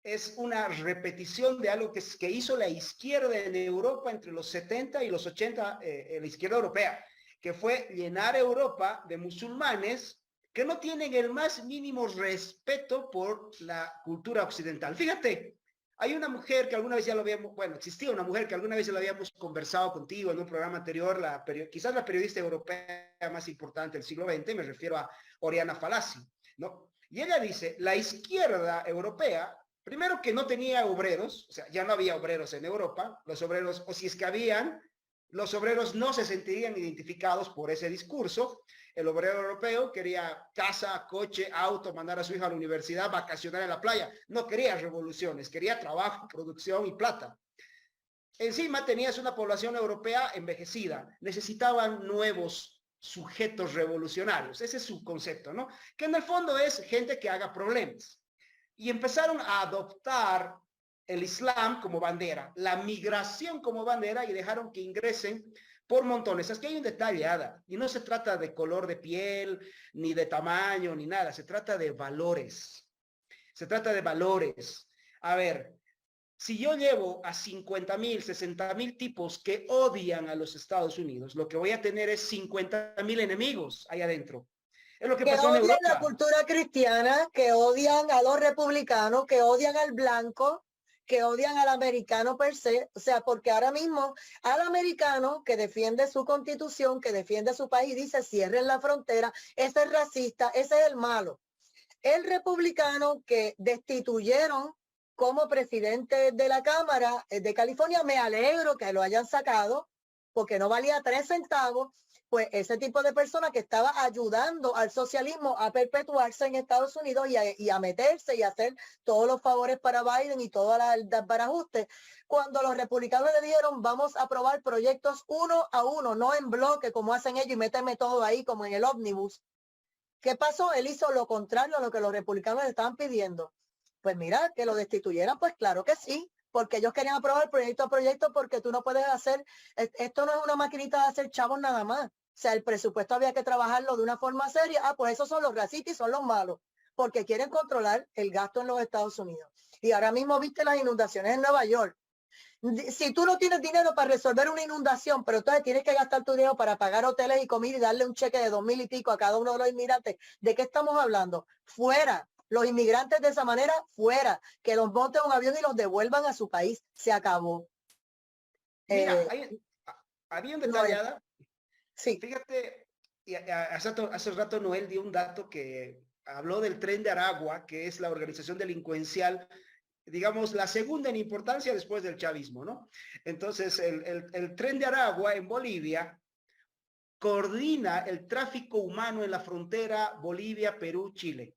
es una repetición de algo que hizo la izquierda en Europa entre los 70 y los 80, la izquierda europea, que fue llenar Europa de musulmanes que no tienen el más mínimo respeto por la cultura occidental. Fíjate, hay una mujer que alguna vez ya lo habíamos, bueno, existía una mujer que alguna vez ya lo habíamos conversado contigo en un programa anterior, quizás la periodista europea más importante del siglo XX, me refiero a Oriana Fallaci, ¿no? Y ella dice, la izquierda europea, primero que no tenía obreros, o sea, ya no había obreros en Europa, los obreros, o si es que habían, los obreros no se sentirían identificados por ese discurso. El obrero europeo quería casa, coche, auto, mandar a su hija a la universidad, vacacionar en la playa. No quería revoluciones, quería trabajo, producción y plata. Encima tenías una población europea envejecida. Necesitaban nuevos sujetos revolucionarios. Ese es su concepto, ¿no? Que en el fondo es gente que haga problemas. Y empezaron a adoptar el Islam como bandera, la migración como bandera, y dejaron que ingresen por montones. Es que hay un detalle, Ada, y no se trata de color de piel, ni de tamaño, ni nada, se trata de valores. Se trata de valores. A ver, si yo llevo a 50,000, 60,000 tipos que odian a los Estados Unidos, lo que voy a tener es 50,000 enemigos ahí adentro. Es lo que pasó en odian Europa. la cultura cristiana, que odian a los republicanos, que odian al blanco, que odian al americano per se. O sea, porque ahora mismo al americano que defiende su constitución, que defiende su país, dice cierren la frontera, ese es racista, ese es el malo. El republicano que destituyeron como presidente de la Cámara de California, me alegro que lo hayan sacado, porque no valía 3 centavos, pues ese tipo de persona que estaba ayudando al socialismo a perpetuarse en Estados Unidos y a meterse y a hacer todos los favores para Biden y todo el barajuste, cuando los republicanos le dijeron vamos a aprobar proyectos uno a uno, no en bloque como hacen ellos y méteme todo ahí como en el ómnibus. ¿Qué pasó? Él hizo lo contrario a lo que los republicanos le estaban pidiendo. Pues mira, que lo destituyeran, pues claro que sí, porque ellos querían aprobar proyecto a proyecto, porque tú no puedes hacer, esto no es una maquinita de hacer chavos nada más. O sea, el presupuesto había que trabajarlo de una forma seria. Pues esos son los racistas y son los malos, porque quieren controlar el gasto en los Estados Unidos. Y ahora mismo viste las inundaciones en Nueva York. Si tú no tienes dinero para resolver una inundación, pero entonces tienes que gastar tu dinero para pagar hoteles y comida y darle un cheque de 2,000 y pico a cada uno de los inmigrantes, ¿de qué estamos hablando? Fuera. Los inmigrantes de esa manera, fuera. Que los monten un avión y los devuelvan a su país. Se acabó. Mira, había un detalle, Ada. Sí. Fíjate, hace rato Noel dio un dato que habló del Tren de Aragua, que es la organización delincuencial, digamos, la segunda en importancia después del chavismo, ¿no? Entonces, el Tren de Aragua en Bolivia coordina el tráfico humano en la frontera Bolivia, Perú, Chile.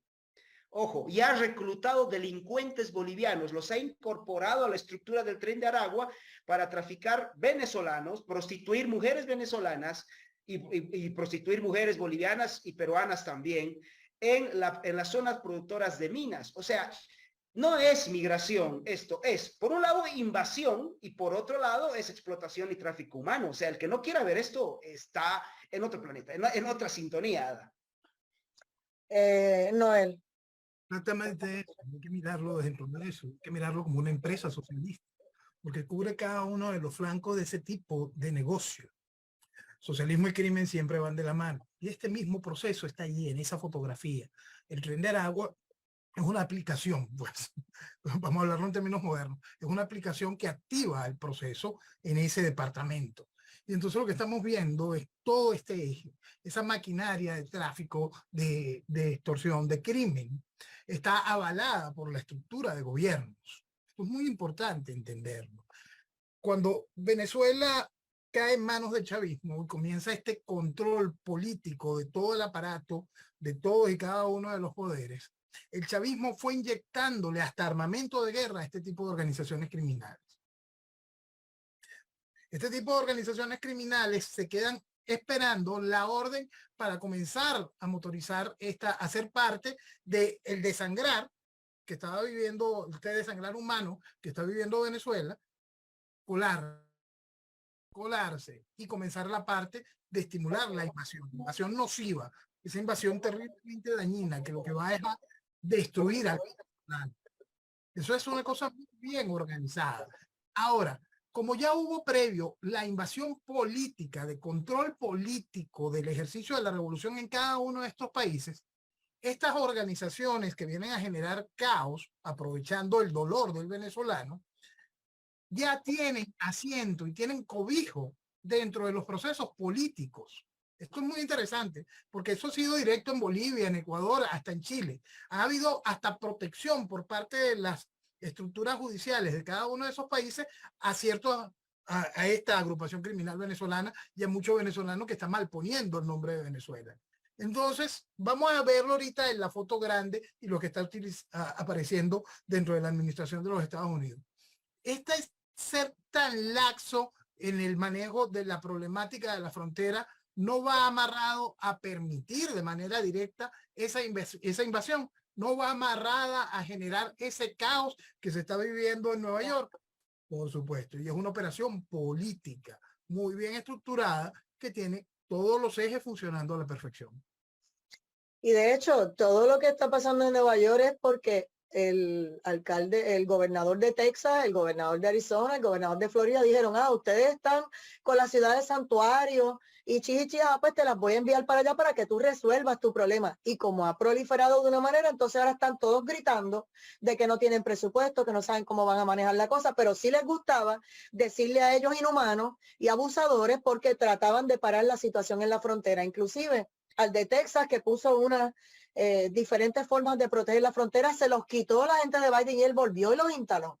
Ojo, y ha reclutado delincuentes bolivianos, los ha incorporado a la estructura del Tren de Aragua para traficar venezolanos, prostituir mujeres venezolanas y prostituir mujeres bolivianas y peruanas también en las zonas productoras de minas. O sea, no es migración, esto es, por un lado, invasión y por otro lado es explotación y tráfico humano. O sea, el que no quiera ver esto está en otro planeta, en otra sintonía. Noel. Exactamente, hay que mirarlo dentro de eso, hay que mirarlo como una empresa socialista, porque cubre cada uno de los flancos de ese tipo de negocio. Socialismo y crimen siempre van de la mano. Y este mismo proceso está allí en esa fotografía. El Tren de Aragua es una aplicación, pues, vamos a hablarlo en términos modernos, es una aplicación que activa el proceso en ese departamento. Y entonces lo que estamos viendo es todo este eje, esa maquinaria de tráfico, de extorsión, de crimen, está avalada por la estructura de gobiernos. Esto es muy importante entenderlo. Cuando Venezuela cae en manos del chavismo y comienza este control político de todo el aparato, de todos y cada uno de los poderes, el chavismo fue inyectándole hasta armamento de guerra a este tipo de organizaciones criminales. Este tipo de organizaciones criminales se quedan esperando la orden para comenzar a motorizar a ser parte del desangrar que estaba viviendo, este desangrar humano que está viviendo Venezuela, colarse y comenzar la parte de estimular la invasión nociva, esa invasión terriblemente dañina que lo que va es a destruir al plan. Eso es una cosa muy bien organizada. Ahora, como ya hubo previo la invasión política, de control político del ejercicio de la revolución en cada uno de estos países, estas organizaciones que vienen a generar caos, aprovechando el dolor del venezolano, ya tienen asiento y tienen cobijo dentro de los procesos políticos. Esto es muy interesante, porque eso ha sido directo en Bolivia, en Ecuador, hasta en Chile. Ha habido hasta protección por parte de las estructuras judiciales de cada uno de esos países a esta agrupación criminal venezolana y a muchos venezolanos que están malponiendo el nombre de Venezuela. Entonces, vamos a verlo ahorita en la foto grande y lo que está apareciendo dentro de la administración de los Estados Unidos. Esta es ser tan laxo en el manejo de la problemática de la frontera no va amarrado a permitir de manera directa esa invasión, no va amarrada a generar ese caos que se está viviendo en Nueva York, por supuesto, y es una operación política muy bien estructurada que tiene todos los ejes funcionando a la perfección. Y de hecho, todo lo que está pasando en Nueva York es porque el alcalde, el gobernador de Texas, el gobernador de Arizona, el gobernador de Florida dijeron, ustedes están con la ciudad de santuario y pues te las voy a enviar para allá para que tú resuelvas tu problema. Y como ha proliferado de una manera, entonces ahora están todos gritando de que no tienen presupuesto, que no saben cómo van a manejar la cosa, pero sí les gustaba decirle a ellos inhumanos y abusadores porque trataban de parar la situación en la frontera. Inclusive al de Texas que puso unas diferentes formas de proteger la frontera, se los quitó la gente de Biden y él volvió y los instaló.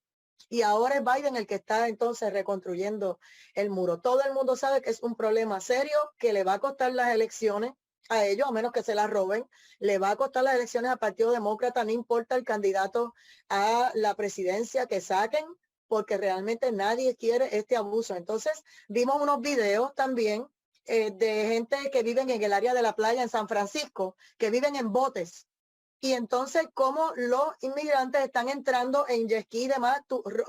Y ahora es Biden el que está entonces reconstruyendo el muro. Todo el mundo sabe que es un problema serio, que le va a costar las elecciones a ellos, a menos que se las roben, le va a costar las elecciones al Partido Demócrata, no importa el candidato a la presidencia que saquen, porque realmente nadie quiere este abuso. Entonces, vimos unos videos también de gente que viven en el área de la playa en San Francisco, que viven en botes. Y entonces, cómo los inmigrantes están entrando en jet ski y demás,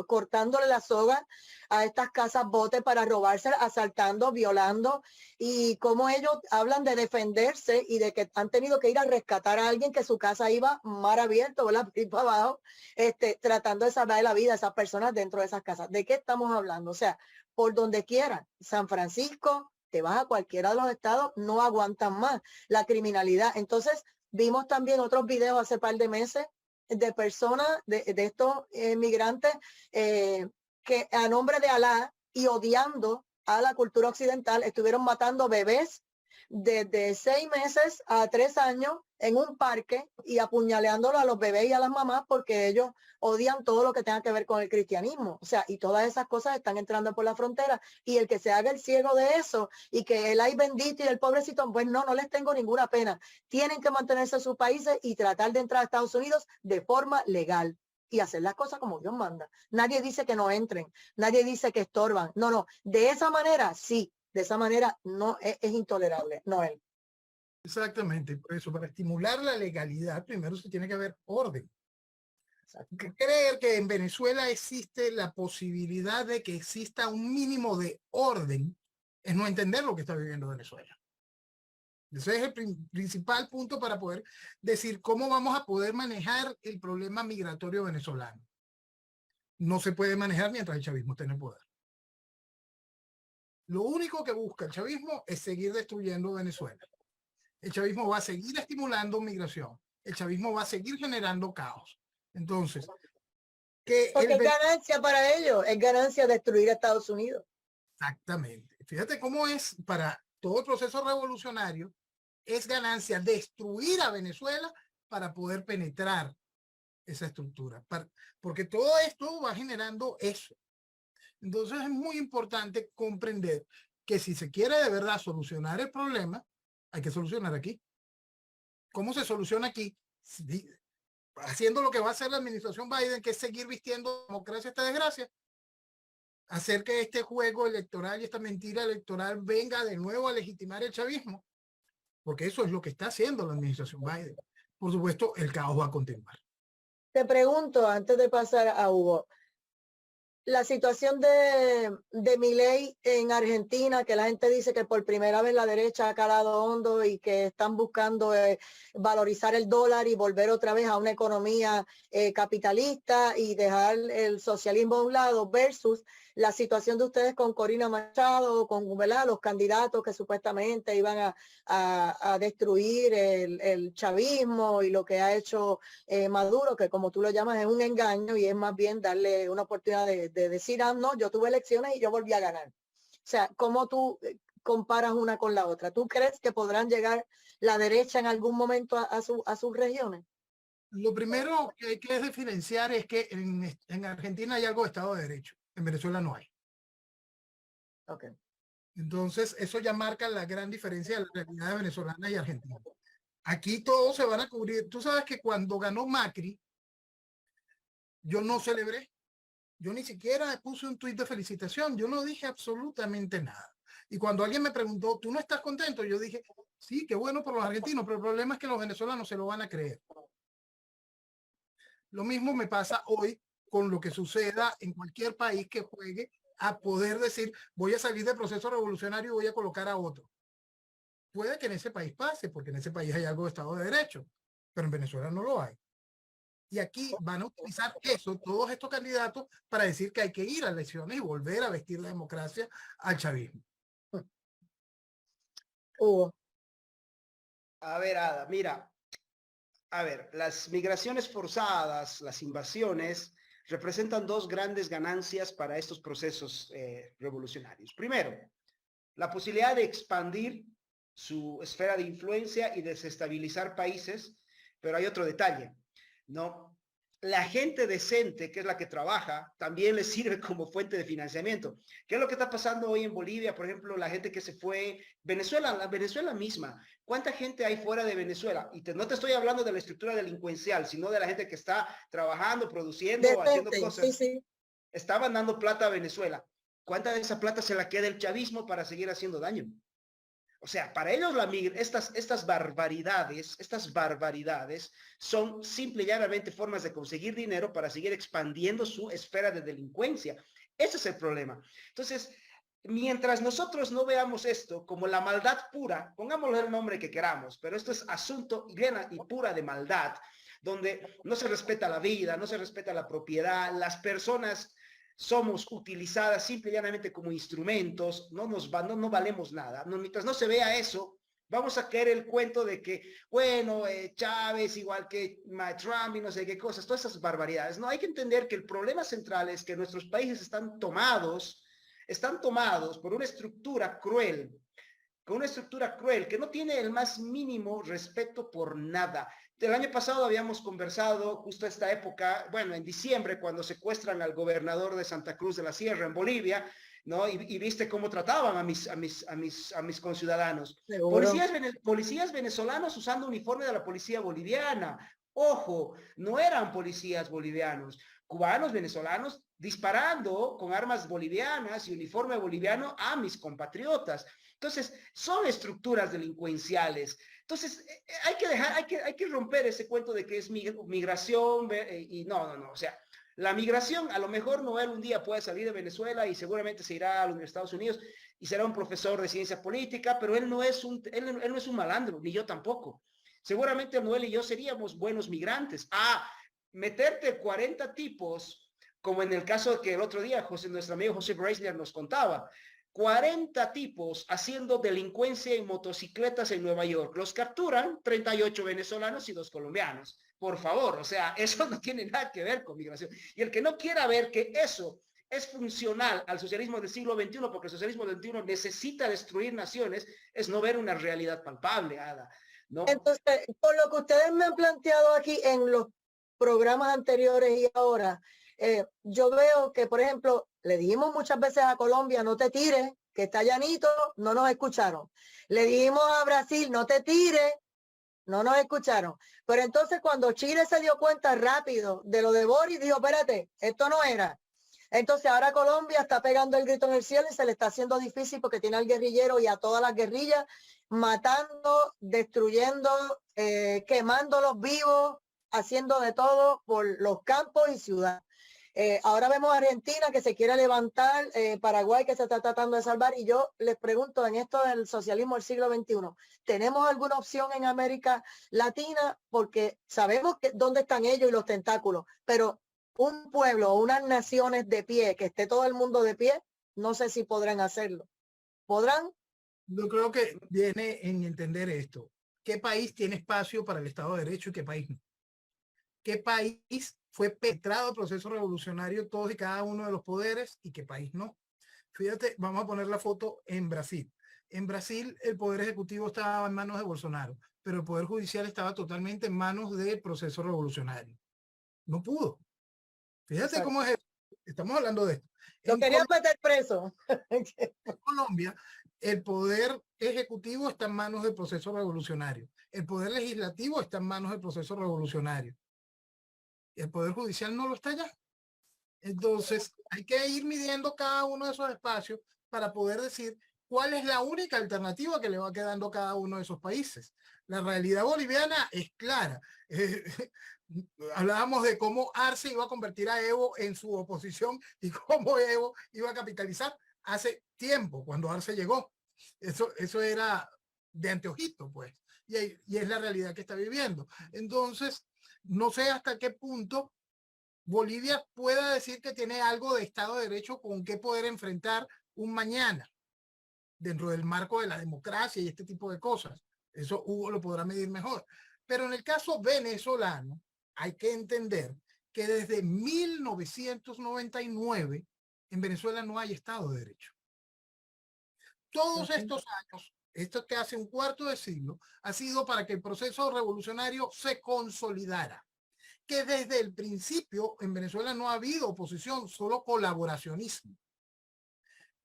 cortándole la soga a estas casas botes para robarse, asaltando, violando, y cómo ellos hablan de defenderse y de que han tenido que ir a rescatar a alguien que su casa iba mar abierto, ¿verdad? Y para abajo, tratando de salvar la vida a esas personas dentro de esas casas. ¿De qué estamos hablando? O sea, por donde quiera, San Francisco, te vas a cualquiera de los estados, no aguantan más la criminalidad. Entonces, vimos también otros videos hace par de meses de personas, de estos migrantes que a nombre de Alá y odiando a la cultura occidental, estuvieron matando bebés desde 6 meses a 3 años en un parque y apuñaleándolo a los bebés y a las mamás porque ellos odian todo lo que tenga que ver con el cristianismo. O sea, y todas esas cosas están entrando por la frontera y el que se haga el ciego de eso y que el ay bendito y el pobrecito, pues no les tengo ninguna pena. Tienen que mantenerse en sus países y tratar de entrar a Estados Unidos de forma legal y hacer las cosas como Dios manda. Nadie dice que no entren, nadie dice que estorban. No, de esa manera sí. De esa manera no es intolerable, Noel. Exactamente, por eso, para estimular la legalidad, primero se tiene que haber orden. Creer que en Venezuela existe la posibilidad de que exista un mínimo de orden es no entender lo que está viviendo Venezuela. Ese es el principal punto para poder decir cómo vamos a poder manejar el problema migratorio venezolano. No se puede manejar mientras el chavismo esté en el poder. Lo único que busca el chavismo es seguir destruyendo Venezuela. El chavismo va a seguir estimulando migración. El chavismo va a seguir generando caos. Entonces, porque es ganancia para ellos, es ganancia destruir a Estados Unidos. Exactamente. Fíjate cómo es para todo el proceso revolucionario, es ganancia destruir a Venezuela para poder penetrar esa estructura. Porque todo esto va generando eso. Entonces es muy importante comprender que si se quiere de verdad solucionar el problema, hay que solucionar aquí. ¿Cómo se soluciona aquí? Haciendo lo que va a hacer la administración Biden, que es seguir vistiendo democracia esta desgracia. Hacer que este juego electoral y esta mentira electoral venga de nuevo a legitimar el chavismo. Porque eso es lo que está haciendo la administración Biden. Por supuesto, el caos va a continuar. Te pregunto, antes de pasar a Hugo, la situación de Milei en Argentina, que la gente dice que por primera vez la derecha ha calado hondo y que están buscando valorizar el dólar y volver otra vez a una economía capitalista y dejar el socialismo a un lado, versus la situación de ustedes con Corina Machado, con, ¿verdad?, los candidatos que supuestamente iban a destruir el chavismo y lo que ha hecho Maduro, que como tú lo llamas es un engaño y es más bien darle una oportunidad de decir, ah, no, yo tuve elecciones y yo volví a ganar. O sea, ¿cómo tú comparas una con la otra? ¿Tú crees que podrán llegar la derecha en algún momento a sus regiones? Lo primero que hay que diferenciar es que en Argentina hay algo de Estado de Derecho. En Venezuela no hay. Okay. Entonces, eso ya marca la gran diferencia de la realidad venezolana y argentina. Aquí todos se van a cubrir. Tú sabes que cuando ganó Macri, yo no celebré. Yo ni siquiera puse un tuit de felicitación. Yo no dije absolutamente nada. Y cuando alguien me preguntó, ¿tú no estás contento? Yo dije, sí, qué bueno por los argentinos, pero el problema es que los venezolanos se lo van a creer. Lo mismo me pasa hoy con lo que suceda en cualquier país que juegue a poder decir, voy a salir del proceso revolucionario y voy a colocar a otro. Puede que en ese país pase, porque en ese país hay algo de Estado de Derecho, pero en Venezuela no lo hay. Y aquí van a utilizar eso, todos estos candidatos, para decir que hay que ir a elecciones y volver a vestir la democracia al chavismo. Hugo. A ver, Ada, mira, a ver, las migraciones forzadas, las invasiones, representan dos grandes ganancias para estos procesos revolucionarios. Primero, la posibilidad de expandir su esfera de influencia y desestabilizar países, pero hay otro detalle, ¿no? La gente decente, que es la que trabaja, también les sirve como fuente de financiamiento. ¿Qué es lo que está pasando hoy en Bolivia? Por ejemplo, la gente que se fue, Venezuela, la Venezuela misma. ¿Cuánta gente hay fuera de Venezuela? Y no te estoy hablando de la estructura delincuencial, sino de la gente que está trabajando, produciendo, haciendo cosas. Sí, sí. Estaban dando plata a Venezuela. ¿Cuánta de esa plata se la queda el chavismo para seguir haciendo daño? O sea, para ellos estas barbaridades son simple y llanamente formas de conseguir dinero para seguir expandiendo su esfera de delincuencia. Ese es el problema. Entonces, mientras nosotros no veamos esto como la maldad pura, pongámosle el nombre que queramos, pero esto es asunto llena y pura de maldad, donde no se respeta la vida, no se respeta la propiedad, las personas somos utilizadas simple y llanamente como instrumentos, no valemos nada. Mientras no se vea eso, vamos a caer el cuento de que, bueno, Chávez igual que Trump y no sé qué cosas, todas esas barbaridades. No, hay que entender que el problema central es que nuestros países están tomados por una estructura cruel, que no tiene el más mínimo respeto por nada. El año pasado habíamos conversado justo a esta época, bueno, en diciembre, cuando secuestran al gobernador de Santa Cruz de la Sierra en Bolivia, ¿no? Y viste cómo trataban a mis conciudadanos. Policías venezolanos usando uniforme de la policía boliviana. Ojo, no eran policías bolivianos, cubanos, venezolanos, disparando con armas bolivianas y uniforme boliviano a mis compatriotas. Entonces, son estructuras delincuenciales. Entonces, hay que romper ese cuento de que es migración y no. O sea, la migración, a lo mejor Noel un día puede salir de Venezuela y seguramente se irá a los Estados Unidos y será un profesor de ciencia política, pero él no es un malandro, ni yo tampoco. Seguramente Noel y yo seríamos buenos migrantes. Meterte 40 tipos, como en el caso que el otro día nuestro amigo José Breisler nos contaba, 40 tipos haciendo delincuencia en motocicletas en Nueva York. Los capturan 38 venezolanos y 2 colombianos. Por favor, o sea, eso no tiene nada que ver con migración. Y el que no quiera ver que eso es funcional al socialismo del siglo XXI, porque el socialismo del XXI necesita destruir naciones, es no ver una realidad palpable, Ada, ¿no? Entonces, por lo que ustedes me han planteado aquí en los programas anteriores y ahora, yo veo que, por ejemplo, le dijimos muchas veces a Colombia, no te tires, que está llanito, no nos escucharon. Le dijimos a Brasil, no te tires, no nos escucharon. Pero entonces cuando Chile se dio cuenta rápido de lo de Boris, dijo, espérate, esto no era. Entonces ahora Colombia está pegando el grito en el cielo y se le está haciendo difícil porque tiene al guerrillero y a todas las guerrillas matando, destruyendo, quemándolos vivos, haciendo de todo por los campos y ciudad. Ahora vemos a Argentina que se quiere levantar, Paraguay que se está tratando de salvar, y yo les pregunto, en esto del socialismo del siglo XXI, ¿tenemos alguna opción en América Latina? Porque sabemos que dónde están ellos y los tentáculos, pero un pueblo o unas naciones de pie, que esté todo el mundo de pie, no sé si podrán hacerlo. ¿Podrán? Yo creo que viene en entender esto. ¿Qué país tiene espacio para el Estado de Derecho y qué país no? ¿Qué país fue penetrado el proceso revolucionario todos y cada uno de los poderes y qué país no? Fíjate, vamos a poner la foto en Brasil. En Brasil el poder ejecutivo estaba en manos de Bolsonaro, pero el poder judicial estaba totalmente en manos del proceso revolucionario. No pudo. Fíjate Exacto. cómo es. Estamos hablando de esto. Lo querían meter preso. En Colombia, el poder ejecutivo está en manos del proceso revolucionario. El poder legislativo está en manos del proceso revolucionario. El poder judicial no lo está allá. Entonces, hay que ir midiendo cada uno de esos espacios para poder decir cuál es la única alternativa que le va quedando a cada uno de esos países. La realidad boliviana es clara. Hablábamos de cómo Arce iba a convertir a Evo en su oposición y cómo Evo iba a capitalizar hace tiempo, cuando Arce llegó. Eso era de anteojito, pues. Y es la realidad que está viviendo. Entonces, no sé hasta qué punto Bolivia pueda decir que tiene algo de Estado de Derecho con qué poder enfrentar un mañana dentro del marco de la democracia y este tipo de cosas. Eso Hugo lo podrá medir mejor. Pero en el caso venezolano, hay que entender que desde 1999 en Venezuela no hay Estado de Derecho. Todos estos años, esto que hace un cuarto de siglo, ha sido para que el proceso revolucionario se consolidara. Que desde el principio en Venezuela no ha habido oposición, solo colaboracionismo.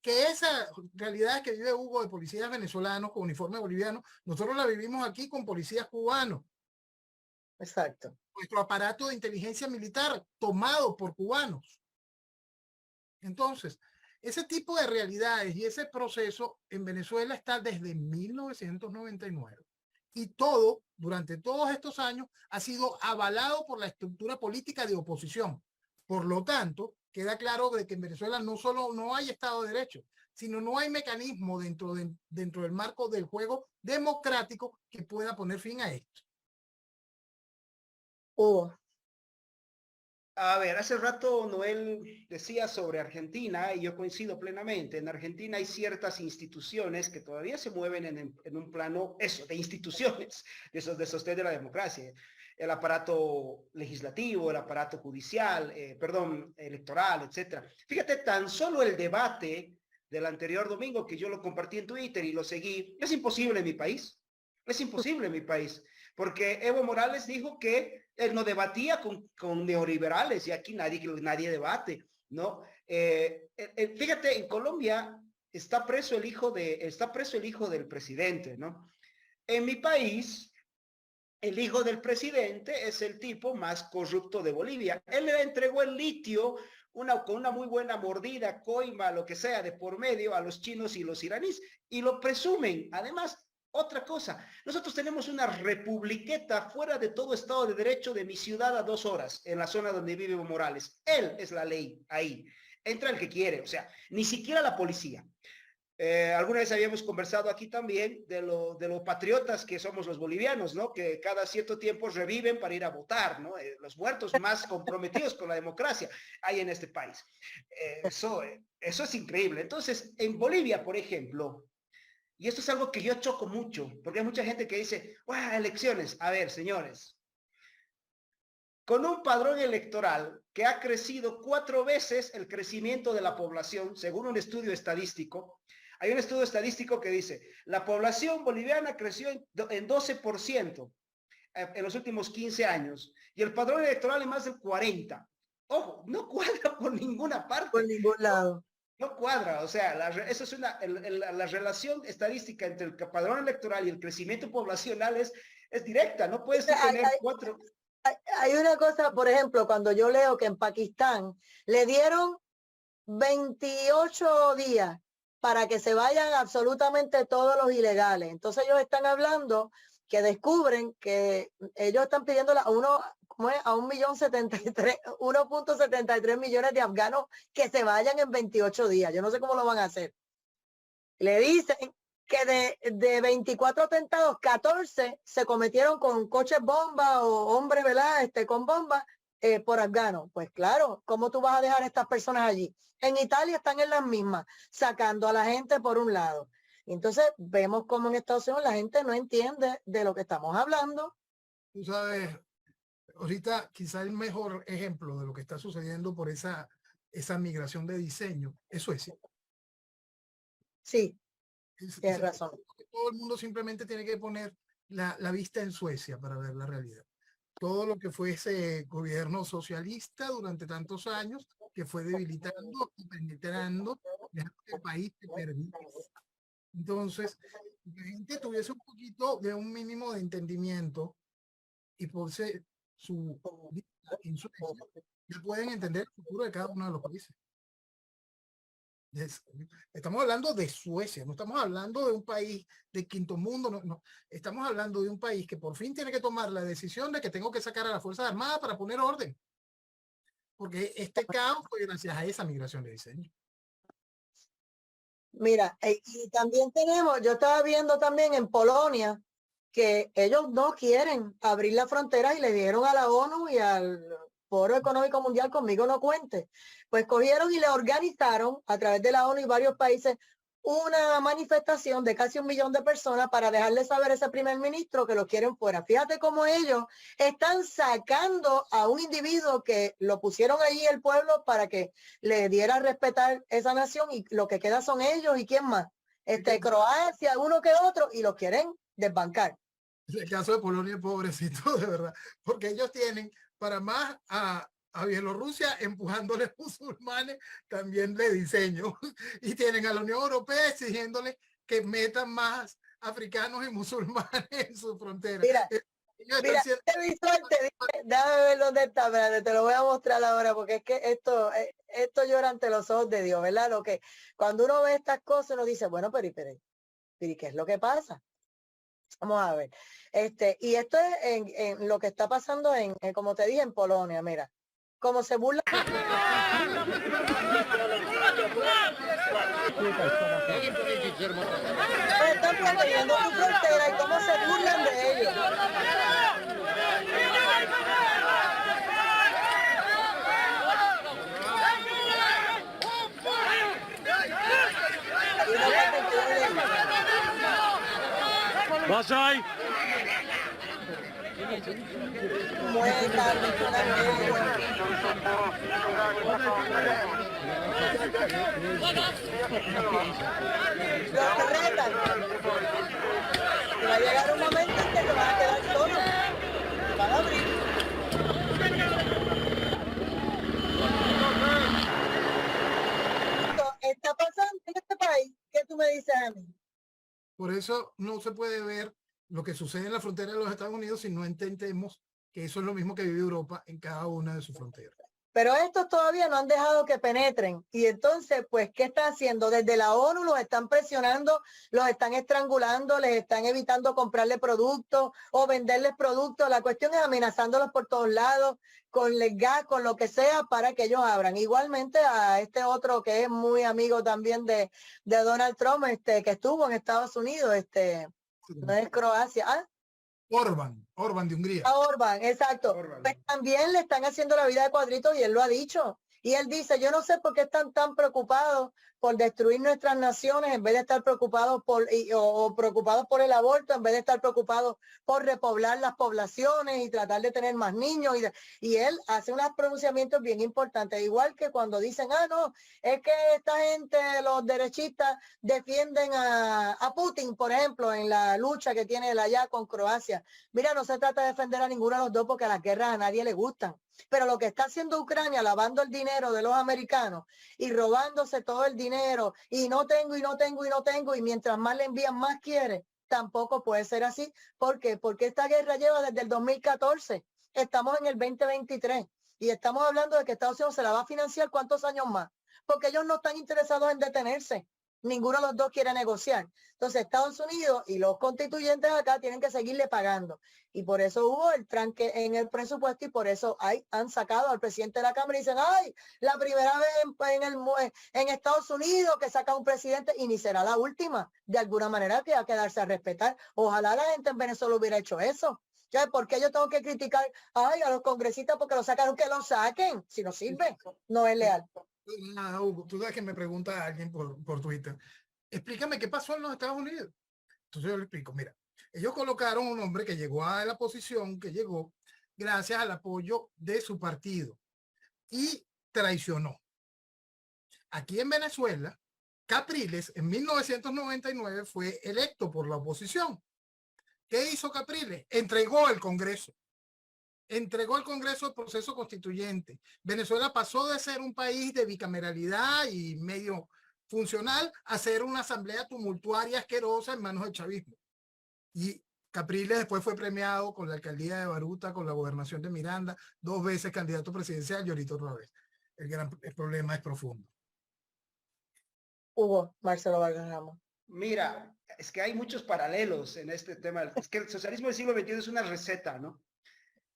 Que esa realidad que vive Hugo de policías venezolanos con uniforme boliviano, nosotros la vivimos aquí con policías cubanos. Exacto. Nuestro aparato de inteligencia militar tomado por cubanos. Entonces, ese tipo de realidades y ese proceso en Venezuela está desde 1999. Y todo, durante todos estos años, ha sido avalado por la estructura política de oposición. Por lo tanto, queda claro de que en Venezuela no solo no hay Estado de Derecho, sino no hay mecanismo dentro del marco del juego democrático que pueda poner fin a esto. A ver, hace rato Noel decía sobre Argentina y yo coincido plenamente. En Argentina hay ciertas instituciones que todavía se mueven en un plano, eso, de instituciones, de sostén de la democracia. El aparato legislativo, el aparato judicial, electoral, etcétera. Fíjate, tan solo el debate del anterior domingo, que yo lo compartí en Twitter y lo seguí, es imposible en mi país. Es imposible en mi país. Porque Evo Morales dijo que él no debatía con neoliberales y aquí nadie debate, ¿no? Fíjate, en Colombia está preso el hijo del presidente, ¿no? En mi país, el hijo del presidente es el tipo más corrupto de Bolivia. Él le entregó el litio con una muy buena mordida, coima, lo que sea, de por medio a los chinos y los iraníes y lo presumen. Además, otra cosa, nosotros tenemos una republiqueta fuera de todo Estado de Derecho de mi ciudad a 2 horas, en la zona donde vive Evo Morales. Él es la ley ahí. Entra el que quiere, o sea, ni siquiera la policía. Alguna vez habíamos conversado aquí también de los patriotas que somos los bolivianos, ¿no? Que cada cierto tiempo reviven para ir a votar, ¿no? Los muertos más comprometidos con la democracia hay en este país. Eso es increíble. Entonces, en Bolivia, por ejemplo, y esto es algo que yo choco mucho, porque hay mucha gente que dice, ¡guau, elecciones! A ver, señores, con un padrón electoral que ha crecido 4 veces el crecimiento de la población, según un estudio estadístico. Hay un estudio estadístico que dice, la población boliviana creció en 12% en los últimos 15 años y el padrón electoral en más del 40%. Ojo, no cuadra por ninguna parte. Por ningún lado. No cuadra, o sea, eso es la relación estadística entre el padrón electoral y el crecimiento poblacional es directa, no puedes tener 4... Hay una cosa, por ejemplo, cuando yo leo que en Pakistán le dieron 28 días para que se vayan absolutamente todos los ilegales. Entonces ellos están hablando que descubren que ellos están pidiendo a 1.73 millones de afganos que se vayan en 28 días. Yo no sé cómo lo van a hacer. Le dicen que de 24 atentados, 14 se cometieron con coches bomba o hombres, ¿verdad? Con bombas por afganos. Pues claro, ¿cómo tú vas a dejar a estas personas allí? En Italia están en las mismas, sacando a la gente por un lado. Entonces vemos como en Estados Unidos la gente no entiende de lo que estamos hablando. Tú sabes, ahorita quizá el mejor ejemplo de lo que está sucediendo por esa migración de diseño es Suecia. Sí. Tienes razón. Todo el mundo simplemente tiene que poner la vista en Suecia para ver la realidad. Todo lo que fue ese gobierno socialista durante tantos años, que fue debilitando y penetrando el país que perdió. Entonces, si la gente tuviese un poquito de un mínimo de entendimiento y por su vista en Suecia, ya pueden entender el futuro de cada uno de los países. Estamos hablando de Suecia, no estamos hablando de un país de quinto mundo, no. Estamos hablando de un país que por fin tiene que tomar la decisión de que tengo que sacar a las Fuerzas Armadas para poner orden. Porque este caos fue gracias a esa migración de diseño. Mira, y también tenemos, yo estaba viendo también en Polonia que ellos no quieren abrir las fronteras y le dieron a la ONU y al Foro Económico Mundial conmigo no cuente. Pues cogieron y le organizaron a través de la ONU y varios países una manifestación de casi 1 millón de personas para dejarle saber a ese primer ministro que lo quieren fuera. Fíjate cómo ellos están sacando a un individuo que lo pusieron allí el pueblo para que le diera a respetar esa nación y lo que queda son ellos y quién más. Croacia, uno que otro y los quieren desbancar. El caso de Polonia, pobrecito, de verdad, porque ellos tienen para más a Bielorrusia empujándole musulmanes también de diseño y tienen a la Unión Europea exigiéndole que metan más africanos y musulmanes en su frontera. Mira, este visual te dice, déjame ver dónde está, espérate, te lo voy a mostrar ahora porque es que esto llora ante los ojos de Dios, ¿verdad? Lo que cuando uno ve estas cosas uno dice, bueno, pero ¿y qué es lo que pasa? Vamos a ver. Y esto es en lo que está pasando en, como te dije, en Polonia, mira. Cómo se burla. Están protegiendo tu frontera y cómo se burlan de ellos. Basay. Los retan. Y va a llegar un momento en que se van a quedar solos. Van a abrir. Está pasando en este país. ¿Qué tú me dices a mí? Por eso no se puede ver lo que sucede en la frontera de los Estados Unidos si no entendemos que eso es lo mismo que vive Europa en cada una de sus fronteras. Pero estos todavía no han dejado que penetren. Y entonces, pues, ¿qué están haciendo? Desde la ONU los están presionando, los están estrangulando, les están evitando comprarle productos o venderles productos. La cuestión es amenazándolos por todos lados, con el gas, con lo que sea, para que ellos abran. Igualmente a este otro que es muy amigo también de Donald Trump, que estuvo en Estados Unidos, no es Croacia. ¿Ah? Orbán de Hungría. A Orbán, exacto. Orbán. Pues también le están haciendo la vida de cuadritos y él lo ha dicho. Y él dice, yo no sé por qué están tan preocupados por destruir nuestras naciones en vez de estar preocupados o preocupados por el aborto, en vez de estar preocupados por repoblar las poblaciones y tratar de tener más niños. Y él hace unos pronunciamientos bien importantes, igual que cuando dicen, no, es que esta gente, los derechistas, defienden a Putin, por ejemplo, en la lucha que tiene él allá con Croacia. Mira, no se trata de defender a ninguno de los dos porque las guerras a nadie le gustan. Pero lo que está haciendo Ucrania, lavando el dinero de los americanos y robándose todo el dinero, y no tengo, y no tengo, y no tengo, y mientras más le envían, más quiere, tampoco puede ser así. ¿Por qué? Porque esta guerra lleva desde el 2014. Estamos en el 2023 y estamos hablando de que Estados Unidos se la va a financiar ¿cuántos años más? Porque ellos no están interesados en detenerse. Ninguno de los dos quiere negociar. Entonces Estados Unidos y los constituyentes acá tienen que seguirle pagando. Y por eso hubo el tranque en el presupuesto y por eso han sacado al presidente de la Cámara y dicen, ay, la primera vez en Estados Unidos que saca un presidente y ni será la última. De alguna manera que va a quedarse a respetar. Ojalá la gente en Venezuela hubiera hecho eso. ¿Por qué yo tengo que criticar a los congresistas porque lo sacaron? Que lo saquen. Si no sirve, no es leal. Hugo, tú sabes que me pregunta alguien por Twitter, explícame qué pasó en los Estados Unidos. Entonces yo le explico, mira, ellos colocaron un hombre que llegó a la posición que llegó gracias al apoyo de su partido y traicionó. Aquí en Venezuela, Capriles en 1999 fue electo por la oposición. ¿Qué hizo Capriles? Entregó el Congreso al proceso constituyente. Venezuela pasó de ser un país de bicameralidad y medio funcional a ser una asamblea tumultuaria asquerosa en manos del chavismo. Y Capriles después fue premiado con la alcaldía de Baruta, con la gobernación de Miranda, 2 veces candidato presidencial y ahorita otra vez. El problema es profundo. Hugo, Marcelo Vargas Ramos. Mira, es que hay muchos paralelos en este tema. Es que el socialismo del siglo XXI es una receta, ¿no?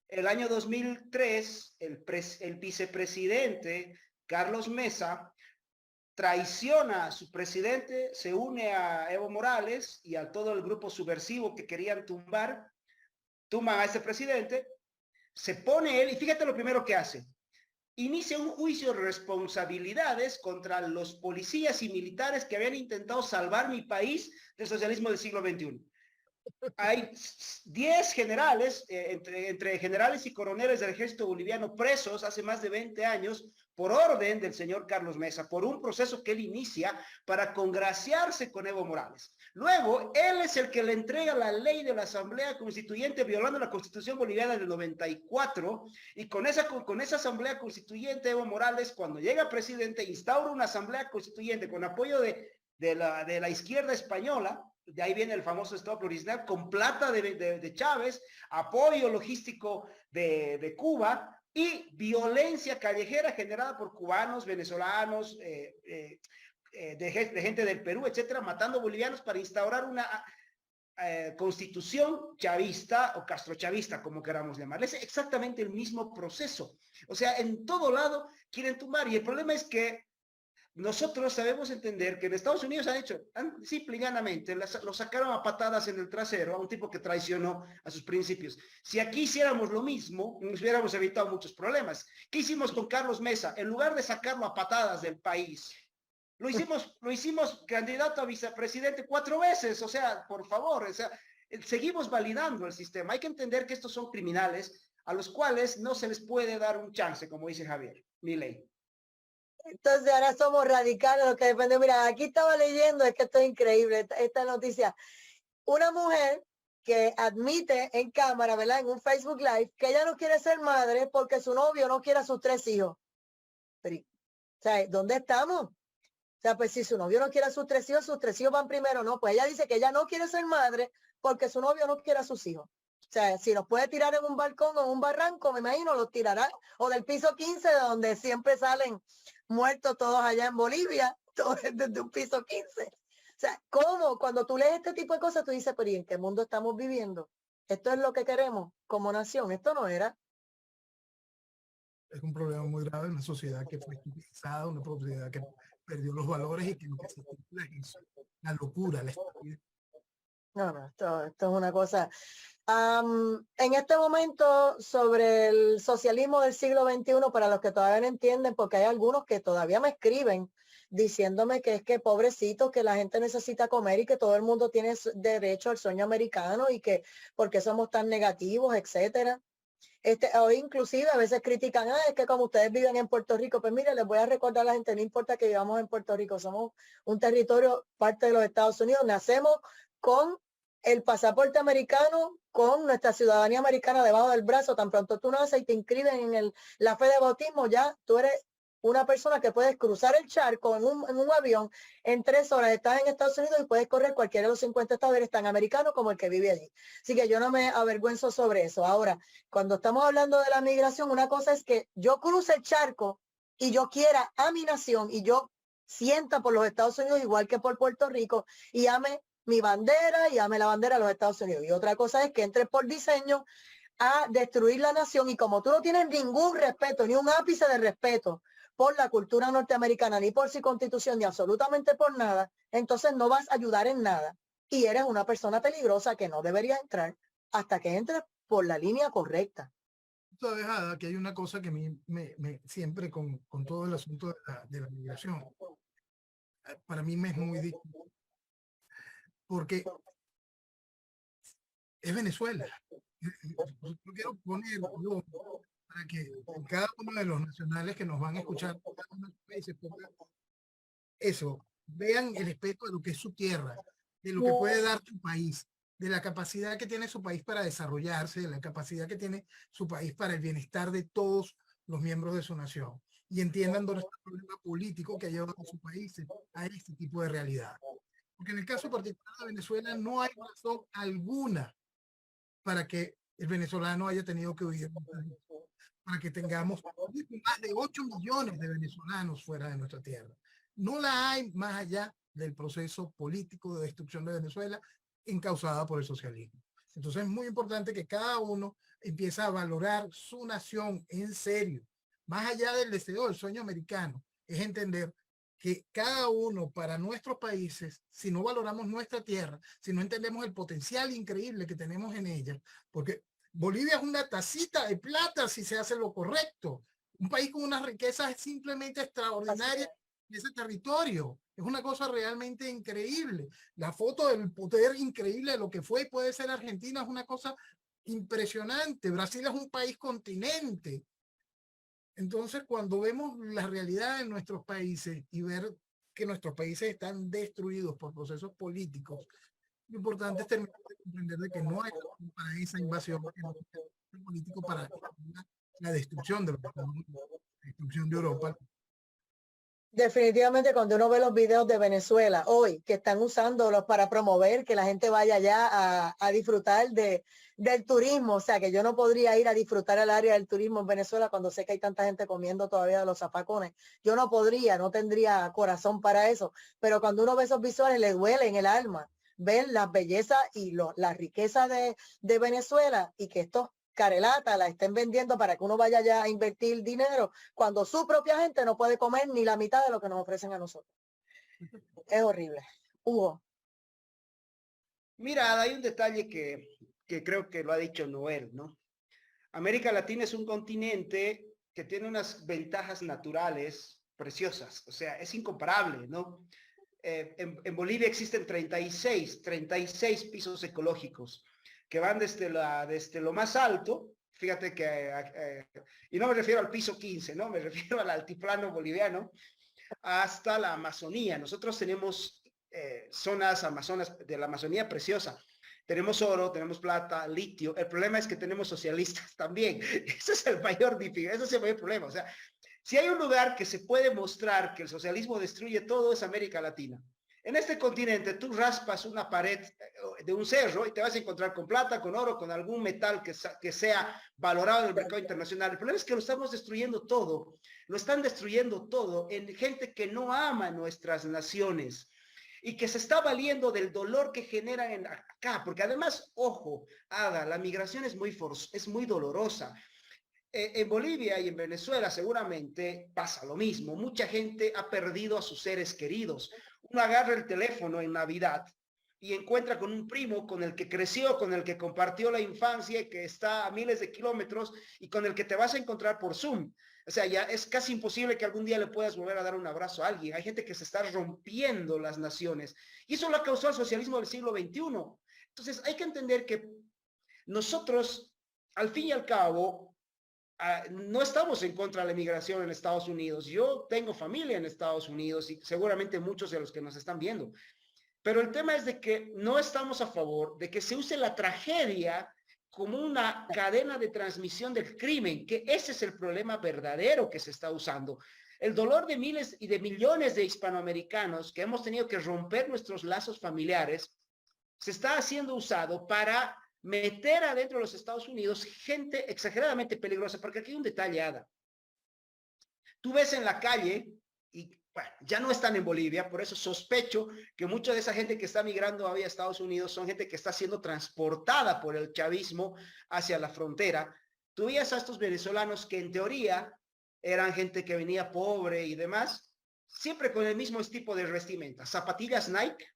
El año 2003, el vicepresidente Carlos Mesa traiciona a su presidente, se une a Evo Morales y a todo el grupo subversivo que querían tumban a ese presidente, se pone él y fíjate lo primero que hace. Inicia un juicio de responsabilidades contra los policías y militares que habían intentado salvar mi país del socialismo del siglo XXI. Hay 10 generales, entre generales y coroneles del ejército boliviano presos hace más de 20 años por orden del señor Carlos Mesa, por un proceso que él inicia para congraciarse con Evo Morales. Luego, él es el que le entrega la ley de la Asamblea Constituyente violando la Constitución Boliviana del 94 y con esa Asamblea Constituyente Evo Morales, cuando llega presidente, instaura una Asamblea Constituyente con apoyo de la izquierda española. De ahí viene el famoso Estado plurinacional con plata de Chávez, apoyo logístico de Cuba y violencia callejera generada por cubanos, venezolanos, de gente del Perú, etcétera, matando bolivianos para instaurar una constitución chavista o castrochavista, como queramos llamarle. Es exactamente el mismo proceso. O sea, en todo lado quieren tumbar y el problema es que nosotros sabemos entender que en Estados Unidos simple y llanamente, lo sacaron a patadas en el trasero a un tipo que traicionó a sus principios. Si aquí hiciéramos lo mismo, nos hubiéramos evitado muchos problemas. ¿Qué hicimos con Carlos Mesa? En lugar de sacarlo a patadas del país, lo hicimos candidato a vicepresidente 4 veces. O sea, por favor, o sea, seguimos validando el sistema. Hay que entender que estos son criminales a los cuales no se les puede dar un chance, como dice Javier Milei. Entonces ahora somos radicales, lo que depende. Mira, aquí estaba leyendo, es que esto es increíble, esta noticia. Una mujer que admite en cámara, ¿verdad? En un Facebook Live, que ella no quiere ser madre porque su novio no quiere a sus 3 hijos. Pero, o sea, ¿dónde estamos? O sea, pues si su novio no quiere a sus 3 hijos van primero, ¿no? Pues ella dice que ella no quiere ser madre porque su novio no quiere a sus hijos. O sea, si los puede tirar en un balcón o en un barranco, me imagino, los tirará. O del piso 15, de donde siempre salen muertos todos allá en Bolivia, todos desde un piso 15. O sea, ¿cómo? Cuando tú lees este tipo de cosas, tú dices, pero ¿y en qué mundo estamos viviendo? ¿Esto es lo que queremos como nación? Esto no era. Es un problema muy grave, una sociedad que fue estupidizada, una sociedad que perdió los valores y que lo que se estimula es eso, la locura, la estupidez. No, esto es una cosa. En este momento, sobre el socialismo del siglo XXI, para los que todavía no entienden, porque hay algunos que todavía me escriben diciéndome que es que pobrecitos, que la gente necesita comer y que todo el mundo tiene derecho al sueño americano y que porque somos tan negativos, etcétera. Hoy inclusive a veces critican, es que como ustedes viven en Puerto Rico, pues mire, les voy a recordar a la gente, no importa que vivamos en Puerto Rico, somos un territorio parte de los Estados Unidos, nacemos con el pasaporte americano, con nuestra ciudadanía americana debajo del brazo, tan pronto tú naces y te inscriben en la fe de bautismo, ya tú eres una persona que puedes cruzar el charco en un avión en 3 horas, estás en Estados Unidos y puedes correr cualquiera de los 50 estados, eres tan americano como el que vive allí. Así que yo no me avergüenzo sobre eso. Ahora, cuando estamos hablando de la migración, una cosa es que yo cruce el charco y yo quiera a mi nación y yo sienta por los Estados Unidos igual que por Puerto Rico y ame mi bandera y ame la bandera de los Estados Unidos. Y otra cosa es que entre por diseño a destruir la nación y como tú no tienes ningún respeto, ni un ápice de respeto por la cultura norteamericana, ni por su constitución, ni absolutamente por nada, entonces no vas a ayudar en nada. Y eres una persona peligrosa que no debería entrar hasta que entres por la línea correcta. Sabes, Ada, que hay una cosa que a mí siempre con todo el asunto de la migración, para mí me es muy difícil, porque es Venezuela. Yo quiero poner para que cada uno de los nacionales que nos van a escuchar, cada uno de los países, ponga eso, vean el respeto de lo que es su tierra, de lo que puede dar su país, de la capacidad que tiene su país para desarrollarse, de la capacidad que tiene su país para el bienestar de todos los miembros de su nación. Y entiendan dónde está el problema político que ha llevado a su país a este tipo de realidad. Porque en el caso particular de Venezuela no hay razón alguna para que el venezolano haya tenido que huir, para que tengamos más de 8 millones de venezolanos fuera de nuestra tierra. No la hay más allá del proceso político de destrucción de Venezuela encausada por el socialismo. Entonces es muy importante que cada uno empiece a valorar su nación en serio, más allá del deseo del sueño americano, es entender que cada uno para nuestros países, si no valoramos nuestra tierra, si no entendemos el potencial increíble que tenemos en ella, porque Bolivia es una tacita de plata si se hace lo correcto, un país con unas riquezas simplemente extraordinarias en ese territorio, es una cosa realmente increíble. La foto del poder increíble de lo que fue y puede ser Argentina es una cosa impresionante. Brasil es un país continente. Entonces, cuando vemos la realidad de nuestros países y ver que nuestros países están destruidos por procesos políticos, lo importante es terminar de comprender de que no hay para esa invasión político para la destrucción de la destrucción de Europa. Definitivamente cuando uno ve los videos de Venezuela hoy, que están usándolos para promover que la gente vaya allá a disfrutar del turismo, o sea que yo no podría ir a disfrutar el área del turismo en Venezuela cuando sé que hay tanta gente comiendo todavía de los zafacones. Yo no podría, no tendría corazón para eso, pero cuando uno ve esos visuales le duele en el alma ver las bellezas y la riqueza de Venezuela y que estos carelata la estén vendiendo para que uno vaya ya a invertir dinero cuando su propia gente no puede comer ni la mitad de lo que nos ofrecen a nosotros. Es horrible. Hugo. Mira, hay un detalle que creo que lo ha dicho Noel, ¿no? América Latina es un continente que tiene unas ventajas naturales preciosas, o sea, es incomparable, ¿no? En Bolivia existen 36 pisos ecológicos que van desde lo más alto, fíjate que, y no me refiero al piso 15, ¿no? Me refiero al altiplano boliviano, hasta la Amazonía. Nosotros tenemos zonas de la Amazonía preciosa. Tenemos oro, tenemos plata, litio. El problema es que tenemos socialistas también. Ese es el mayor problema. O sea, si hay un lugar que se puede mostrar que el socialismo destruye todo es América Latina. En este continente tú raspas una pared de un cerro y te vas a encontrar con plata, con oro, con algún metal que sea valorado en el mercado internacional. El problema es que lo estamos destruyendo todo, lo están destruyendo todo en gente que no ama nuestras naciones y que se está valiendo del dolor que generan acá, porque además, ojo, Ada, la migración es muy dolorosa. En Bolivia y en Venezuela seguramente pasa lo mismo. Mucha gente ha perdido a sus seres queridos. Uno agarra el teléfono en Navidad y encuentra con un primo con el que creció, con el que compartió la infancia y que está a miles de kilómetros y con el que te vas a encontrar por Zoom. O sea, ya es casi imposible que algún día le puedas volver a dar un abrazo a alguien. Hay gente que se está rompiendo las naciones y eso lo ha causado el socialismo del siglo XXI. Entonces hay que entender que nosotros, al fin y al cabo, no estamos en contra de la inmigración en Estados Unidos. Yo tengo familia en Estados Unidos y seguramente muchos de los que nos están viendo. Pero el tema es de que no estamos a favor de que se use la tragedia como una cadena de transmisión del crimen, que ese es el problema verdadero que se está usando. El dolor de miles y de millones de hispanoamericanos que hemos tenido que romper nuestros lazos familiares se está haciendo usado para meter adentro de los Estados Unidos gente exageradamente peligrosa, porque aquí hay un detalle, Ada. Tú ves en la calle, y bueno, ya no están en Bolivia, por eso sospecho que mucha de esa gente que está migrando hoy a Estados Unidos son gente que está siendo transportada por el chavismo hacia la frontera. Tú veías a estos venezolanos que en teoría eran gente que venía pobre y demás, siempre con el mismo tipo de vestimenta, zapatillas Nike,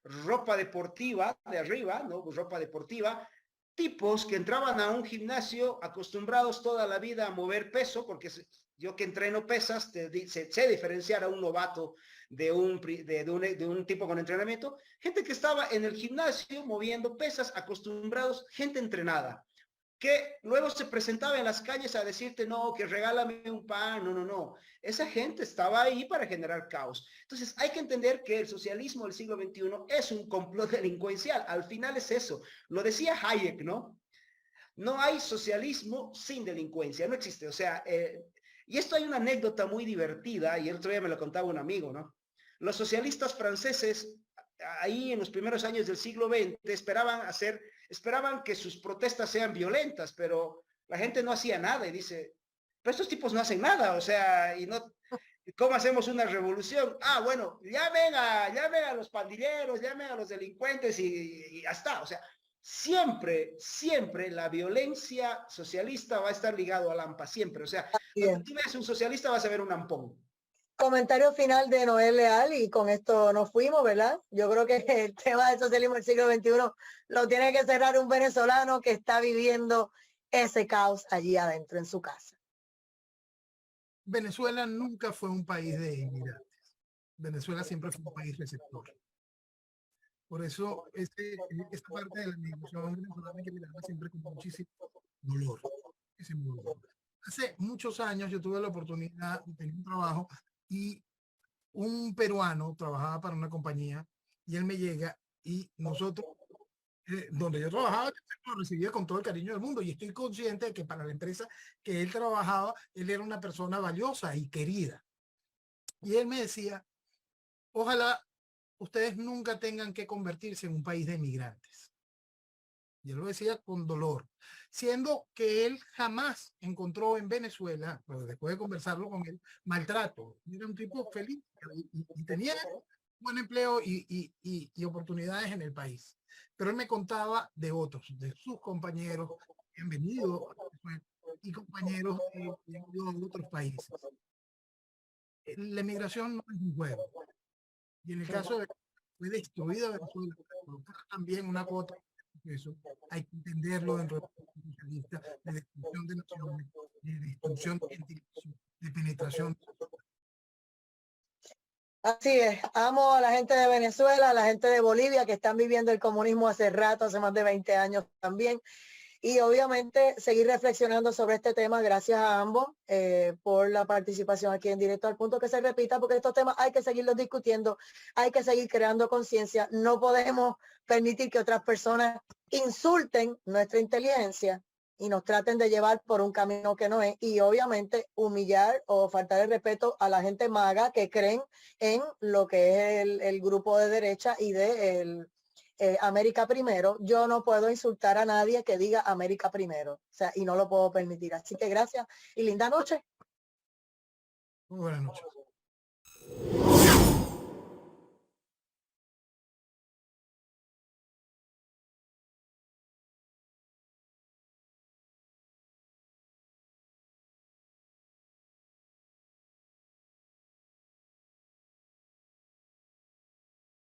ropa deportiva de arriba, ¿no? Ropa deportiva, tipos que entraban a un gimnasio acostumbrados toda la vida a mover peso, porque yo que entreno pesas, sé diferenciar a un novato de un tipo con entrenamiento, gente que estaba en el gimnasio moviendo pesas, acostumbrados, gente entrenada, que luego se presentaba en las calles a decirte, no, que regálame un pan, no. Esa gente estaba ahí para generar caos. Entonces hay que entender que el socialismo del siglo XXI es un complot delincuencial. Al final es eso. Lo decía Hayek, ¿no? No hay socialismo sin delincuencia, no existe. O sea, y esto hay una anécdota muy divertida, y el otro día me lo contaba un amigo, ¿no? Los socialistas franceses, ahí en los primeros años del siglo XX, esperaban que sus protestas sean violentas, pero la gente no hacía nada y dice, pero estos tipos no hacen nada, o sea, y no, ¿cómo hacemos una revolución? Ah, bueno, llamen a los pandilleros, llamen a los delincuentes y ya está, o sea, siempre la violencia socialista va a estar ligado al AMPA, siempre, o sea, cuando tú ves un socialista vas a ver un ampón. Comentario final de Noel Leal y con esto nos fuimos, ¿verdad? Yo creo que el tema del socialismo del siglo XXI lo tiene que cerrar un venezolano que está viviendo ese caos allí adentro en su casa. Venezuela nunca fue un país de inmigrantes. Venezuela siempre fue un país receptor. Por eso esta parte de la migración venezolana hay que mirarla siempre con muchísimo dolor. Hace muchos años yo tuve la oportunidad de tener un trabajo y un peruano trabajaba para una compañía y él me llega y nosotros, donde yo trabajaba, lo recibía con todo el cariño del mundo y estoy consciente de que para la empresa que él trabajaba, él era una persona valiosa y querida. Y él me decía, ojalá ustedes nunca tengan que convertirse en un país de migrantes. Y él lo decía con dolor, siendo que él jamás encontró en Venezuela, pero después de conversarlo con él, maltrato. Era un tipo feliz y tenía buen empleo y oportunidades en el país. Pero él me contaba de otros, de sus compañeros que han venido y compañeros que han ido a otros países. La emigración no es un juego. Y en el caso de fue destruida Venezuela, también una cuota de eso. Hay que entenderlo dentro del socialista, de destrucción de naciones, de destrucción de penetración. Así es, amo a la gente de Venezuela, a la gente de Bolivia que están viviendo el comunismo hace rato, hace más de 20 años también. Y obviamente seguir reflexionando sobre este tema, gracias a ambos por la participación aquí en Directo al Punto, que se repita, porque estos temas hay que seguirlos discutiendo, hay que seguir creando conciencia, no podemos permitir que otras personas insulten nuestra inteligencia y nos traten de llevar por un camino que no es, y obviamente humillar o faltar el respeto a la gente maga que creen en lo que es el grupo de derecha y de América primero, yo no puedo insultar a nadie que diga América primero. O sea, y no lo puedo permitir. Así que gracias y linda noche. Muy buenas noches.